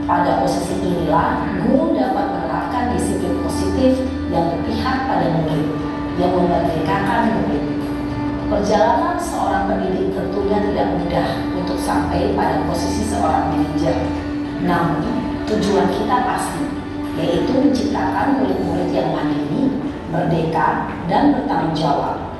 Pada posisi inilah, guru dapat menerapkan disiplin positif yang berpihak pada murid, yang memerdekakan murid. Perjalanan seorang pendidik tentunya tidak mudah untuk sampai pada posisi seorang manajer. Namun, tujuan kita pasti, yaitu menciptakan murid-murid yang mandiri, merdeka, dan bertanggung jawab.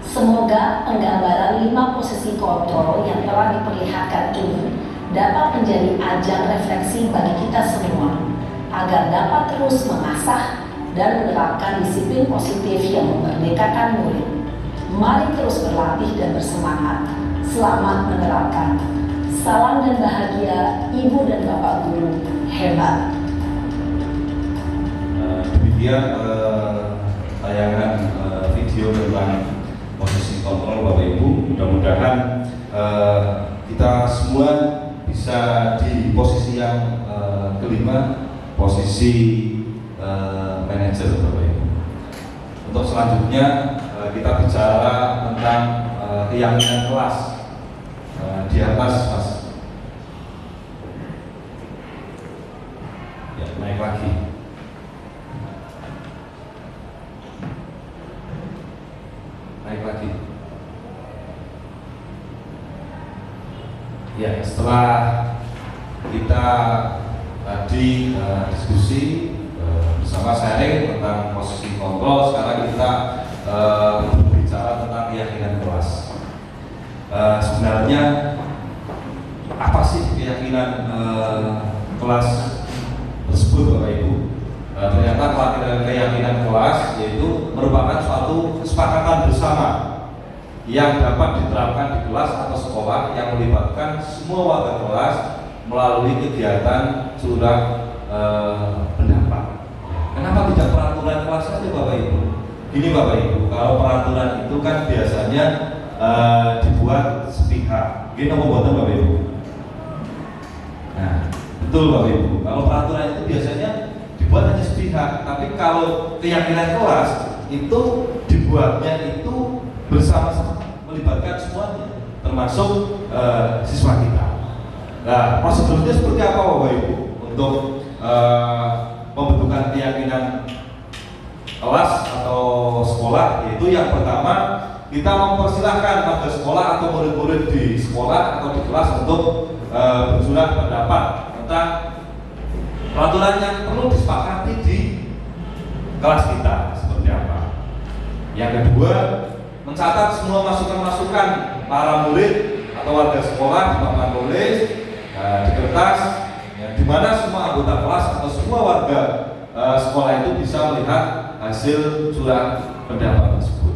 Semoga penggambaran 5 posisi kontrol yang telah diperlihatkan ini dapat menjadi ajang refleksi bagi kita semua, agar dapat terus mengasah dan menerapkan disiplin positif yang memerdekakan murid. Mari terus berlatih dan bersemangat. Selamat menerapkan. Salam dan bahagia Ibu dan Bapak Guru hebat. Demikian tayangan video tentang posisi kontrol Bapak Ibu. Mudah-mudahan kita semua bisa di posisi yang kelima, posisi manajer Bapak Ibu. Untuk selanjutnya kita bicara tentang keyakinan kelas. Di atas Mas. Ya, naik lagi. Naik lagi. Ya, setelah kita tadi diskusi bersama sharing tentang posisi kontrol, sekarang kita berbicara tentang keyakinan kelas. Sebenarnya apa sih keyakinan kelas tersebut Bapak Ibu? Ternyata keyakinan kelas yaitu merupakan suatu kesepakatan bersama yang dapat diterapkan di kelas atau sekolah yang melibatkan semua warga kelas melalui kegiatan curah pendapat. Kenapa tidak peraturan kelas saja Bapak Ibu? Gini Bapak Ibu, kalau peraturan itu kan biasanya dibuat sepihak. Gini apa buatan Bapak Ibu? Nah, betul Bapak Ibu. Kalau peraturan itu biasanya dibuat hanya sepihak. Tapi kalau keyakinan kelas itu dibuatnya itu bersama-sama, melibatkan semuanya, termasuk siswa kita. Nah, prosedurnya seperti apa Bapak Ibu untuk pembentukan keyakinan kelas atau sekolah? Yaitu yang pertama, kita mempersilahkan pada sekolah atau murid-murid di sekolah atau di kelas untuk bersurat pendapat tentang peraturan yang perlu disepakati di kelas kita seperti apa. Yang kedua, mencatat semua masukan-masukan para murid atau warga sekolah di papan tulis, di kertas, ya, di mana semua anggota kelas atau semua warga sekolah itu bisa melihat hasil surat pendapat tersebut.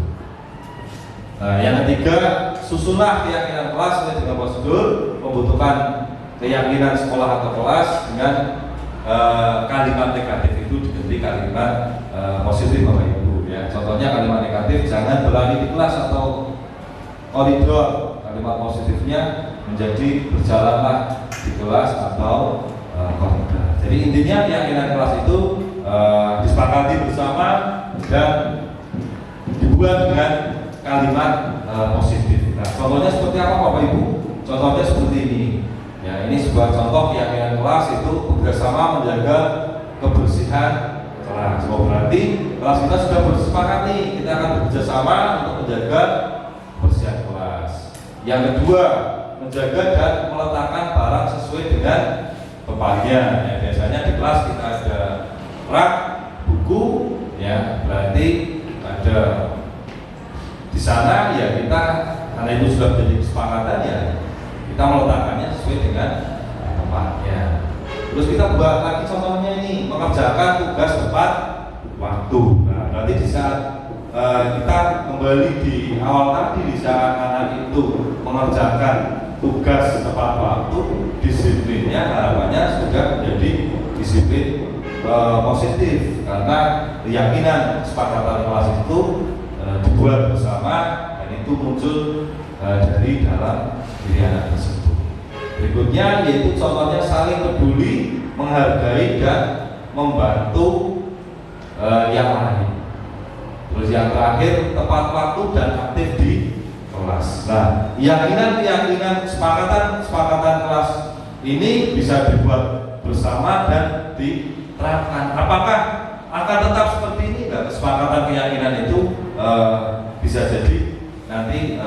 Yang ketiga, susunlah keyakinan kelas sesuai dengan prosedur pembentukan keyakinan sekolah atau kelas dengan kalimat negatif itu diganti kalimat positif Bapak Ibu. Ya, contohnya kalimat negatif jangan berlari di kelas atau koridor. Kalimat positifnya menjadi berjalanlah di kelas atau koridor. Jadi intinya keyakinan kelas itu disepakati bersama dan dibuat dengan kalimat positif. Nah, contohnya seperti apa Bapak Ibu? Contohnya seperti ini. Ya, ini sebuah contoh keyakinan kelas itu bersama menjaga kebersihan kelas. Oh, berarti kelas kita sudah bersepakat nih, kita akan bekerja sama untuk menjaga kebersihan kelas. Yang kedua, menjaga dan meletakkan barang sesuai dengan tempatnya. Ya, biasanya di kelas kita ada rak, buku, ya berarti ada di sana ya kita, karena itu sudah menjadi kesepakatan ya kita meletakkannya sesuai dengan tempatnya. Terus kita buat lagi contohnya ini, mengerjakan tugas tepat waktu. Nah, berarti di saat kita kembali di awal tadi, di saat anak itu mengerjakan tugas tepat waktu, disiplinnya harapannya sudah menjadi disiplin positif, karena keyakinan kesepakatan kelas itu dibuat bersama dan itu muncul dari dalam diri anak tersebut. Berikutnya yaitu contohnya saling peduli, menghargai dan membantu yang lain. Terus yang terakhir, tepat waktu dan aktif di kelas. Nah, keyakinan kesepakatan kelas ini bisa dibuat bersama dan diterapkan. Apakah akan tetap seperti ini? Enggak, kesepakatan keyakinan itu bisa jadi nanti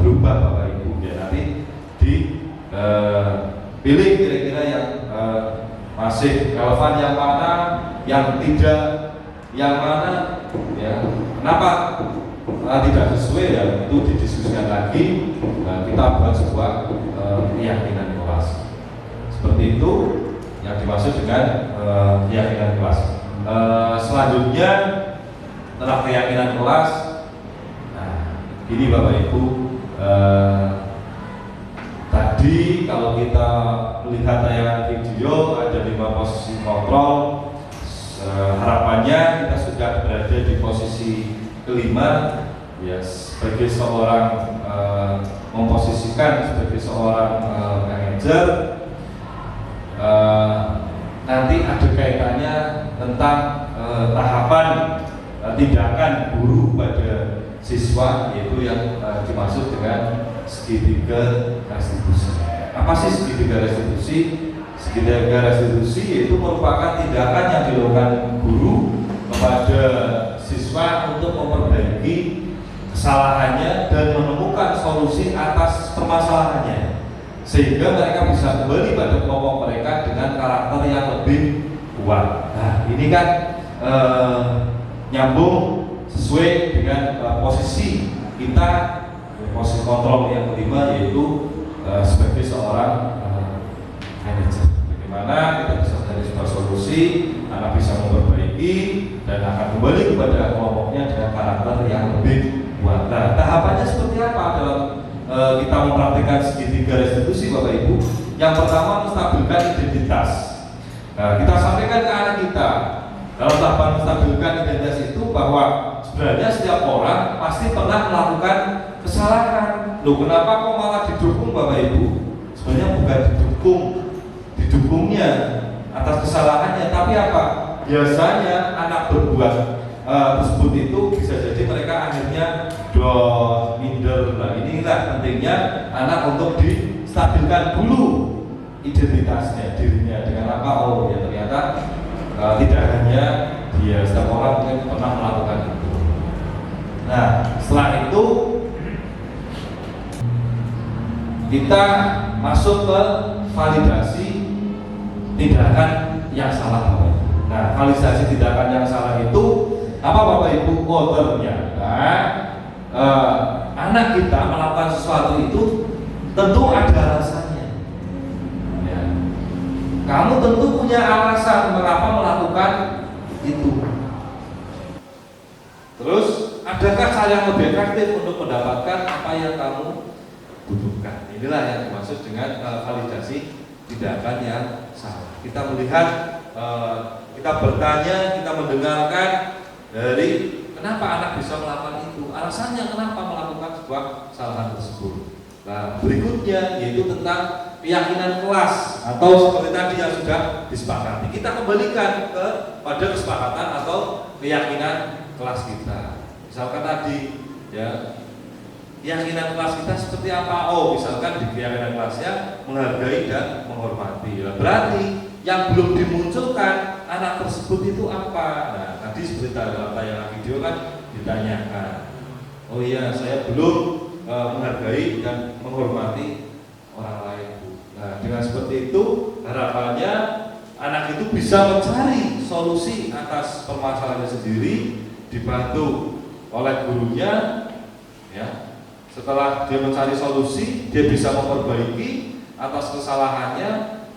berubah Bapak Ibu ya, nanti dipilih kira-kira yang masih relevan yang mana, yang tidak yang mana ya. Kenapa tidak sesuai ya, itu didiskusikan lagi. Kita buat sebuah keyakinan kelas seperti itu yang dimaksud dengan keyakinan kelas. Selanjutnya setelah keyakinan kelas, nah ini Bapak Ibu, tadi kalau kita melihat tayangan video ada 5 posisi kontrol. Harapannya kita sudah berada di posisi kelima ya, sebagai seorang memposisikan sebagai seorang manajer. Nanti ada kaitannya tentang tahapan tindakan guru pada siswa, yaitu yang dimaksud dengan segitiga restitusi. Apa sih segitiga restitusi? Segitiga restitusi itu merupakan tindakan yang dilakukan guru kepada siswa untuk memperbaiki kesalahannya dan menemukan solusi atas permasalahannya, sehingga mereka bisa kembali pada kelompok mereka dengan karakter yang lebih kuat. Nah, ini kan nyambung sesuai dengan posisi kita, posisi kontrol yang kelima, yaitu sebagai seorang manajer. Bagaimana kita bisa mencari sebuah solusi, anak bisa memperbaiki dan akan kembali kepada kelompoknya dengan karakter yang lebih kuat. Nah, tahapannya seperti apa dalam kita mempraktikkan segitiga restitusi Bapak Ibu? Yang pertama, menstabilkan identitas. Nah, kita sampaikan ke anak kita dalam tahapan menstabilkan identitas itu bahwa sebenarnya setiap orang pasti pernah melakukan kesalahan. Loh, kenapa kok malah didukung Bapak Ibu? Sebenarnya bukan didukungnya atas kesalahannya, tapi apa? biasanya anak berbuat tersebut itu bisa jadi mereka akhirnya down, minder. Nah, inilah pentingnya anak untuk distabilkan dulu identitasnya, dirinya dengan apa. Oh ya, ternyata tidak hanya dia, setiap orang mungkin pernah melakukan itu. Nah, setelah itu kita masuk ke validasi tindakan yang salah, Bapak Ibu. Nah, validasi tindakan yang salah itu apa, Bapak Ibu? Oh, ternyata anak kita melakukan sesuatu itu tentu ada alasannya. Ya. Kamu tentu punya alasan mengapa melakukan itu. Terus, adakah cara yang lebih efektif untuk mendapatkan apa yang kamu butuhkan? Inilah yang dimaksud dengan validasi tindakan yang salah. Kita melihat, kita bertanya, kita mendengarkan dari kenapa anak bisa melakukan itu, alasannya kenapa melakukan sebuah kesalahan tersebut. Nah, berikutnya yaitu tentang keyakinan kelas atau seperti tadi yang sudah disepakati. Kita kembalikan pada kesepakatan atau keyakinan kelas kita. Misalkan tadi, ya, keyakinan kelas kita seperti apa? Oh, misalkan di keyakinan kelasnya menghargai dan menghormati. Nah, berarti yang belum dimunculkan anak tersebut itu apa? Nah, tadi seperti dalam tayangan video kan ditanyakan. Oh iya, saya belum menghargai dan menghormati orang lain. Nah, dengan seperti itu harapannya anak itu bisa mencari solusi atas permasalahannya sendiri, dibantu oleh gurunya, ya. Setelah dia mencari solusi, dia bisa memperbaiki atas kesalahannya,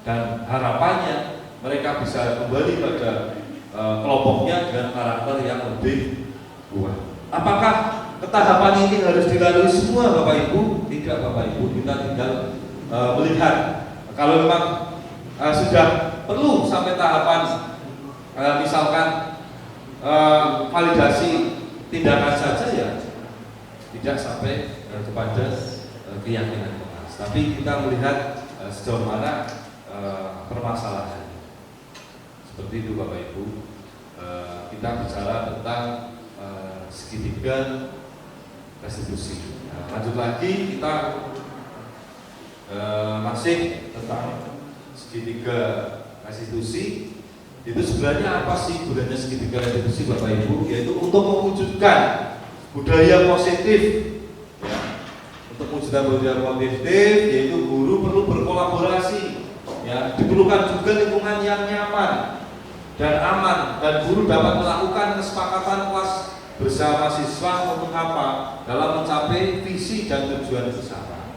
dan harapannya mereka bisa kembali pada kelompoknya dengan karakter yang lebih kuat. Apakah ketahapan ini harus dilalui semua, Bapak Ibu? Tidak, Bapak Ibu, kita tinggal melihat. Kalau memang sudah perlu sampai tahapan misalkan validasi tindakan saja, ya tidak sampai kepada keyakinan kelas. Tapi kita melihat sejauh mana permasalahan. Seperti itu, Bapak Ibu. Kita bicara tentang segitiga restitusi. Nah, lanjut lagi, kita masih tentang segitiga restitusi. Itu sebenarnya apa sih gunanya segitiga restitusi, Bapak Ibu? Yaitu untuk mewujudkan budaya positif, ya. Untuk mewujudkan budaya positif, yaitu guru perlu berkolaborasi, ya. Diperlukan juga lingkungan yang nyaman dan aman, dan guru dapat melakukan kesepakatan kelas bersama siswa untuk apa? Dalam mencapai visi dan tujuan bersama.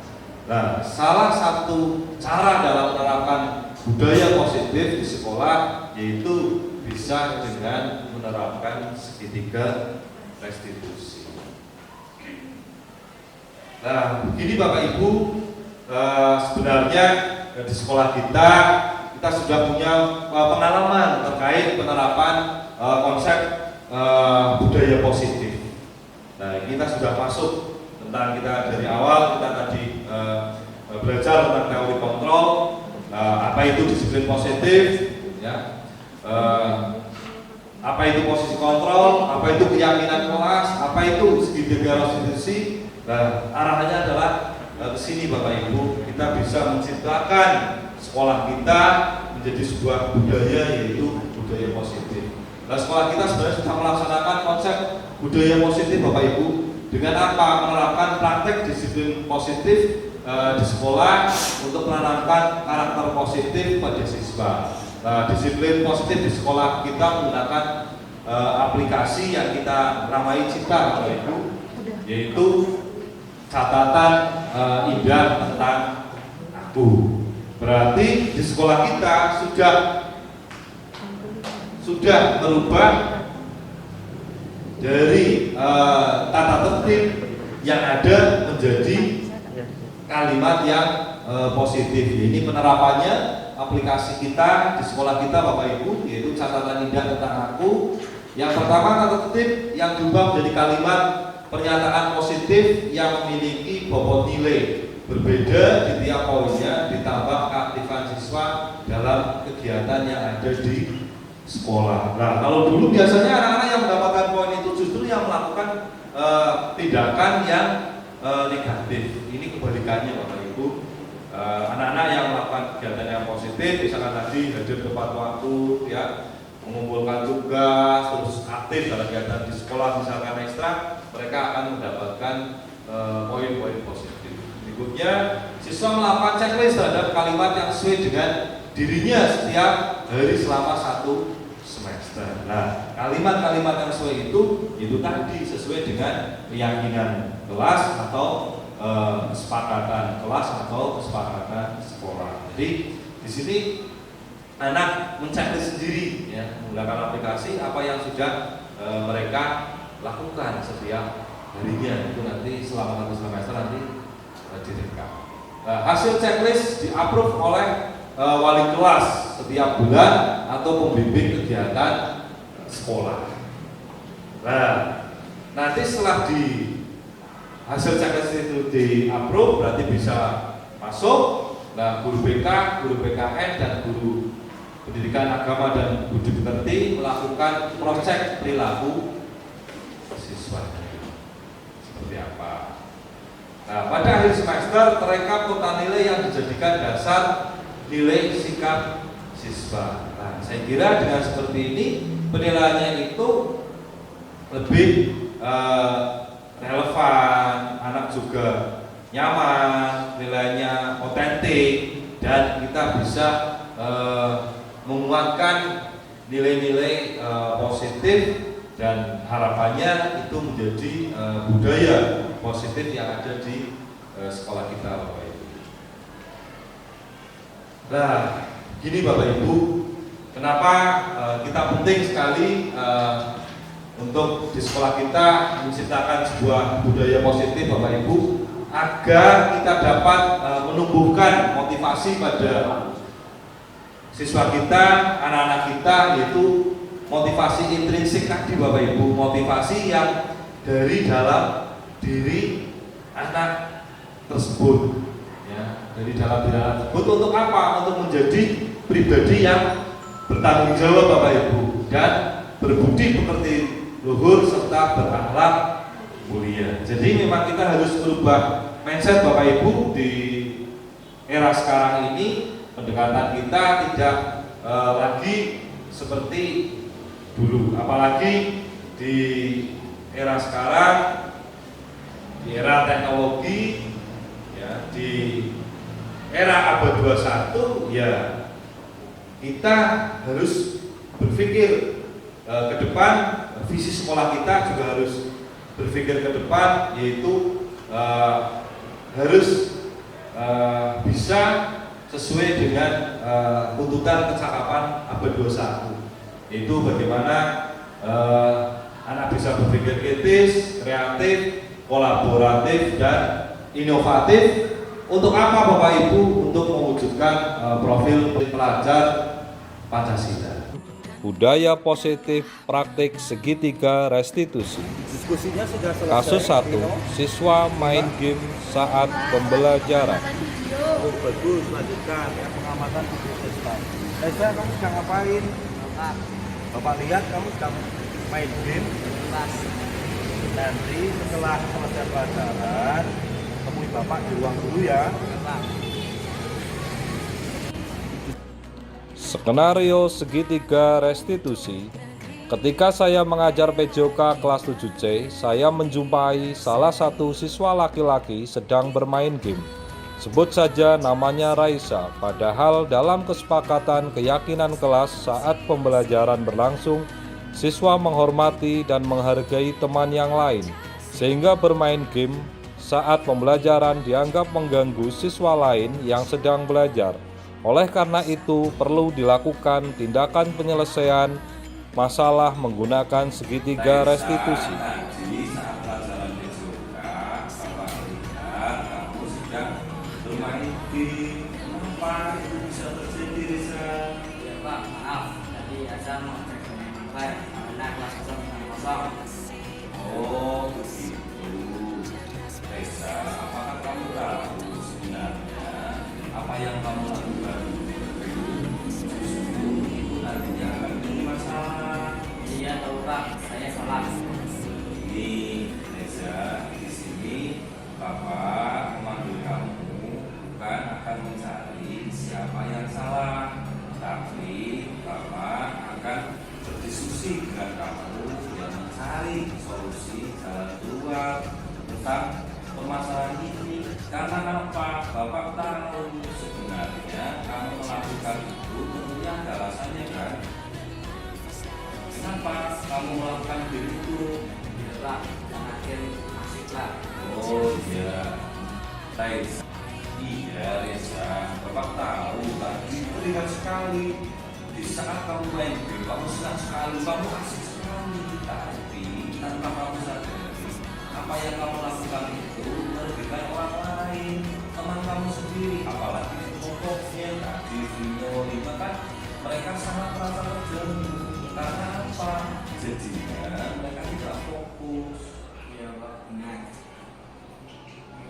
Nah, salah satu cara dalam menerapkan budaya positif di sekolah yaitu bisa dengan menerapkan segitiga restitusi. Nah, begini Bapak Ibu, sebenarnya di sekolah kita sudah punya pengalaman terkait penerapan konsep budaya positif. Nah, kita sudah masuk tentang, kita dari awal kita tadi belajar tentang teori kontrol, apa itu disiplin positif, ya, apa itu posisi kontrol, apa itu keyakinan kelas, apa itu segitiga restitusi. Nah, arahnya adalah ke sini Bapak Ibu, kita bisa menciptakan sekolah kita menjadi sebuah budaya, yaitu budaya positif. Nah, sekolah kita sebenarnya sudah melaksanakan konsep budaya positif Bapak Ibu dengan apa? Menerapkan praktek disiplin positif di sekolah untuk menanamkan karakter positif pada siswa. Nah, disiplin positif di sekolah kita menggunakan aplikasi yang kita namai Cipta Bapak Ibu, yaitu catatan indah tentang aku. Berarti di sekolah kita sudah merubah dari tata tertib yang ada menjadi kalimat yang positif. Ini penerapannya aplikasi kita di sekolah kita Bapak Ibu, yaitu catatan indah tentang aku. Yang pertama, tata tertib yang diubah menjadi kalimat pernyataan positif yang memiliki bobot nilai berbeda di tiap poinnya, ditambah keaktifan siswa dalam kegiatan yang ada di sekolah. Nah, kalau dulu biasanya anak-anak yang mendapatkan poin itu justru yang melakukan tindakan yang negatif. Ini kebalikannya Bapak Ibu. Anak-anak yang melakukan kegiatan yang positif, misalkan tadi hadir tepat waktu, ya, mengumpulkan tugas, terus aktif dalam kegiatan di sekolah, misalkan ekstra, mereka akan mendapatkan poin-poin positif. Berikutnya, siswa melakukan checklist terhadap kalimat yang sesuai dengan dirinya setiap hari selama 1 semester. Nah, kalimat-kalimat yang sesuai itu tadi sesuai dengan keyakinan kelas atau kesepakatan kelas atau kesepakatan sekolah. Jadi di sini anak mencari sendiri, ya, menggunakan aplikasi apa yang sudah mereka lakukan setiap harinya. Itu nanti selama 1 semester nanti direkam. Hasil checklist di-approve oleh wali kelas setiap bulan atau pembimbing kegiatan sekolah. Nah, nanti setelah hasil checklist itu di-approve, berarti bisa masuk. Nah, guru BK, guru PKN, dan guru pendidikan agama dan budi pekerti melakukan proses perilaku siswa seperti apa. Nah, pada akhir semester terekam total nilai yang dijadikan dasar nilai sikap siswa. Nah, saya kira dengan seperti ini penilaiannya itu lebih relevan, anak juga nyaman, nilainya otentik, dan kita bisa menguatkan nilai-nilai positif, dan harapannya itu menjadi budaya positif yang ada di sekolah kita, Bapak Ibu. Nah, gini Bapak Ibu, kenapa kita penting sekali untuk di sekolah kita menciptakan sebuah budaya positif, Bapak Ibu, agar kita dapat menumbuhkan motivasi pada siswa kita, anak-anak kita, yaitu motivasi intrinsik tadi, Bapak Ibu, motivasi yang dari dalam diri anak tersebut, ya, dari dalam diri anak tersebut. Untuk apa? Untuk menjadi pribadi yang bertanggung jawab, Bapak Ibu, dan berbudi pekerti luhur serta berakhlak mulia. Jadi memang kita harus berubah mindset, Bapak Ibu. Di era sekarang ini pendekatan kita tidak lagi seperti dulu, apalagi di era sekarang, di era teknologi, ya, di era abad 21, ya, kita harus berpikir ke depan. Visi sekolah kita juga harus berpikir ke depan, yaitu harus bisa sesuai dengan tuntutan kecakapan abad 21, yaitu bagaimana anak bisa berpikir kritis, kreatif, kolaboratif, dan inovatif. Untuk apa, Bapak Ibu? Untuk mewujudkan profil pelajar Pancasila. Budaya positif praktik segitiga restitusi. Diskusinya sudah selesai. Kasus 1, siswa main game saat pembelajaran. Oh, bagus, lanjutkan ya, pengamatan video sistem. Reza, kamu sedang ngapain? Bapak lihat kamu sedang main game. Nanti setelah selesai pelajaran, temui Bapak di ruang guru ya. Skenario segitiga restitusi. Ketika saya mengajar PJOK kelas 7C, saya menjumpai salah satu siswa laki-laki sedang bermain game. Sebut saja namanya Raisa, padahal dalam kesepakatan keyakinan kelas saat pembelajaran berlangsung, siswa menghormati dan menghargai teman yang lain, sehingga bermain game saat pembelajaran dianggap mengganggu siswa lain yang sedang belajar. Oleh karena itu, perlu dilakukan tindakan penyelesaian masalah menggunakan segitiga restitusi. Tadi saat pelajaran BJOK, Bapak lihat kamu sedang bermain game. Kenapa itu bisa terjadi, Reza? Ya Pak, maaf, tadi ada mau karena kelas kosong. Oh, begitu. Reza, apakah kamu tahu sebenarnya apa yang kamu lakukan? Justru itu nantinya akan menjadi masalah Ini Reza, di sini Bapak memanggil kamu bukan akan mencari siapa yang salah, tapi Bapak akan berdiskusi dengan kamu yang mencari solusi jalan keluar tentang permasalahan ini. Karena apa? Bapak tahu sebenarnya kamu melakukan itu tentunya ada alasannya kan? Kenapa kamu melakukan itu? Pak, yang akhir asik lah. Oh iya, Reza. Iya Reza, Bapak tahu tadi terlihat sekali di saat kamu main game, kamu senang sekali, kamu asik sekali. Tapi tanpa kamu sadari, apa yang kamu lakukan itu merugikan orang lain, teman kamu sendiri, apalagi kelompoknya tadi Vino itu kan mereka sangat merasa terganggu. Karena apa? Jadinya mereka tidak fokus. Iya Pak, benar.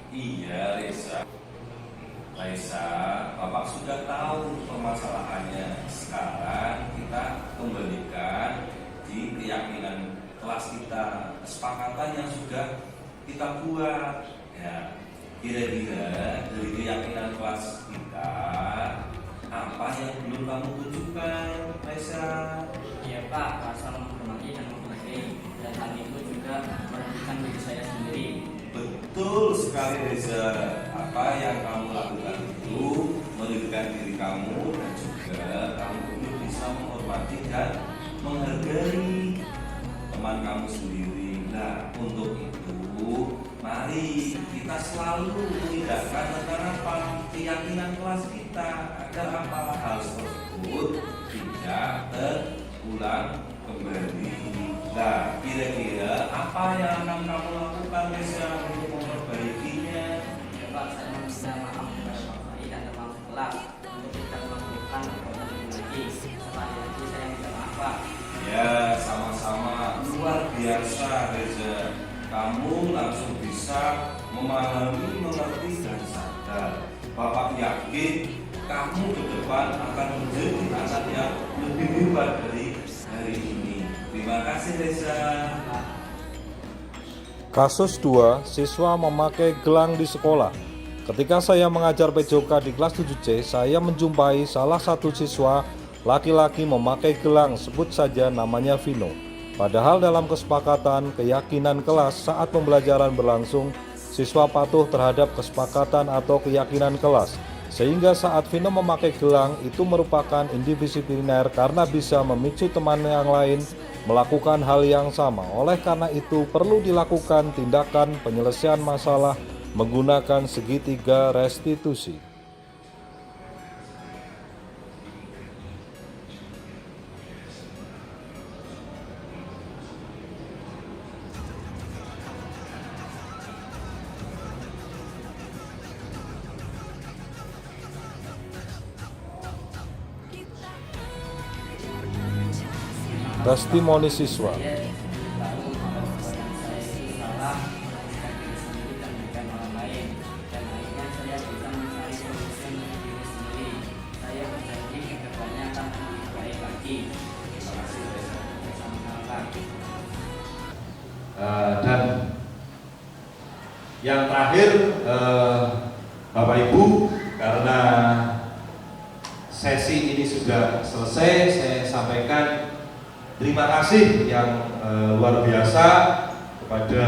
Iya Reza. Reza, Bapak sudah tahu permasalahannya. Sekarang kita kembalikan di keyakinan kelas kita, kesepakatan yang sudah kita buat. Ya, kira-kira dari keyakinan kelas kita, apa yang belum kamu tunjukkan, Reza? Iya Pak, rasa menghormati dan menghargai, dan hal itu juga merugikan diri saya sendiri. Betul sekali Reza. Apa yang kamu lakukan itu merugikan diri kamu dan juga kamu belum bisa menghormati dan menghargai teman kamu sendiri. Nah, untuk itu mari kita selalu mengindahkan tentang apa keyakinan kelas kita agar apa hal tersebut tidak terulang kembali. Nah, kira-kira apa yang akan kamu lakukan Reza untuk memperbaikinya? Ya Pak, saya meminta maaf kepada Pak Fai dan teman sekelas untuk tidak melakukan perbuatan ini lagi. Sekali lagi saya minta maaf Pak. Ya, sama-sama. Luar biasa Reza. Kamu langsung bisa memahami, mengerti dan sadar. Bapak yakin kamu ke depan akan menjadi anak yang lebih hebat dari hari ini. Terima kasih Reza. Kasus 2, siswa memakai gelang di sekolah. Ketika saya mengajar PJOK di kelas 7C, saya menjumpai salah satu siswa laki-laki memakai gelang, sebut saja namanya Vino. Padahal dalam kesepakatan keyakinan kelas saat pembelajaran berlangsung, siswa patuh terhadap kesepakatan atau keyakinan kelas. Sehingga saat Vino memakai gelang itu merupakan indisipliner karena bisa memicu teman yang lain melakukan hal yang sama. Oleh karena itu perlu dilakukan tindakan penyelesaian masalah menggunakan segitiga restitusi. Testimoni siswa. Saya tahu kalau perbuatan saya itu salah, merugikan diri sendiri dan merugikan orang lain. Dan akhirnya saya bisa mencari solusi untuk diri sendiri. Saya berjanji ke depannya akan lebih baik lagi. Terima kasih Reza. Sama-sama. Dan yang terakhir Bapak Ibu, karena sesi ini sudah selesai, saya sampaikan terima kasih yang luar biasa kepada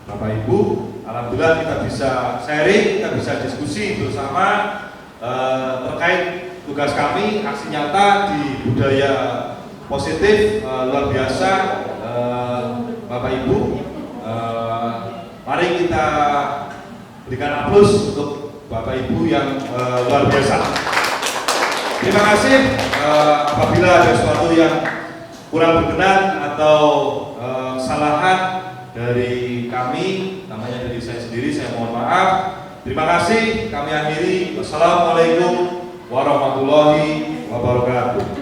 Bapak Ibu. Alhamdulillah kita bisa sharing, kita bisa diskusi bersama terkait tugas kami, aksi nyata di budaya positif luar biasa Bapak Ibu. Mari kita berikan aplaus untuk Bapak Ibu yang luar biasa. Terima kasih. Apabila ada sesuatu yang kurang berkenan atau kesalahan dari kami, namanya dari saya sendiri, saya mohon maaf. Terima kasih. Kami akhiri. Wassalamualaikum warahmatullahi wabarakatuh.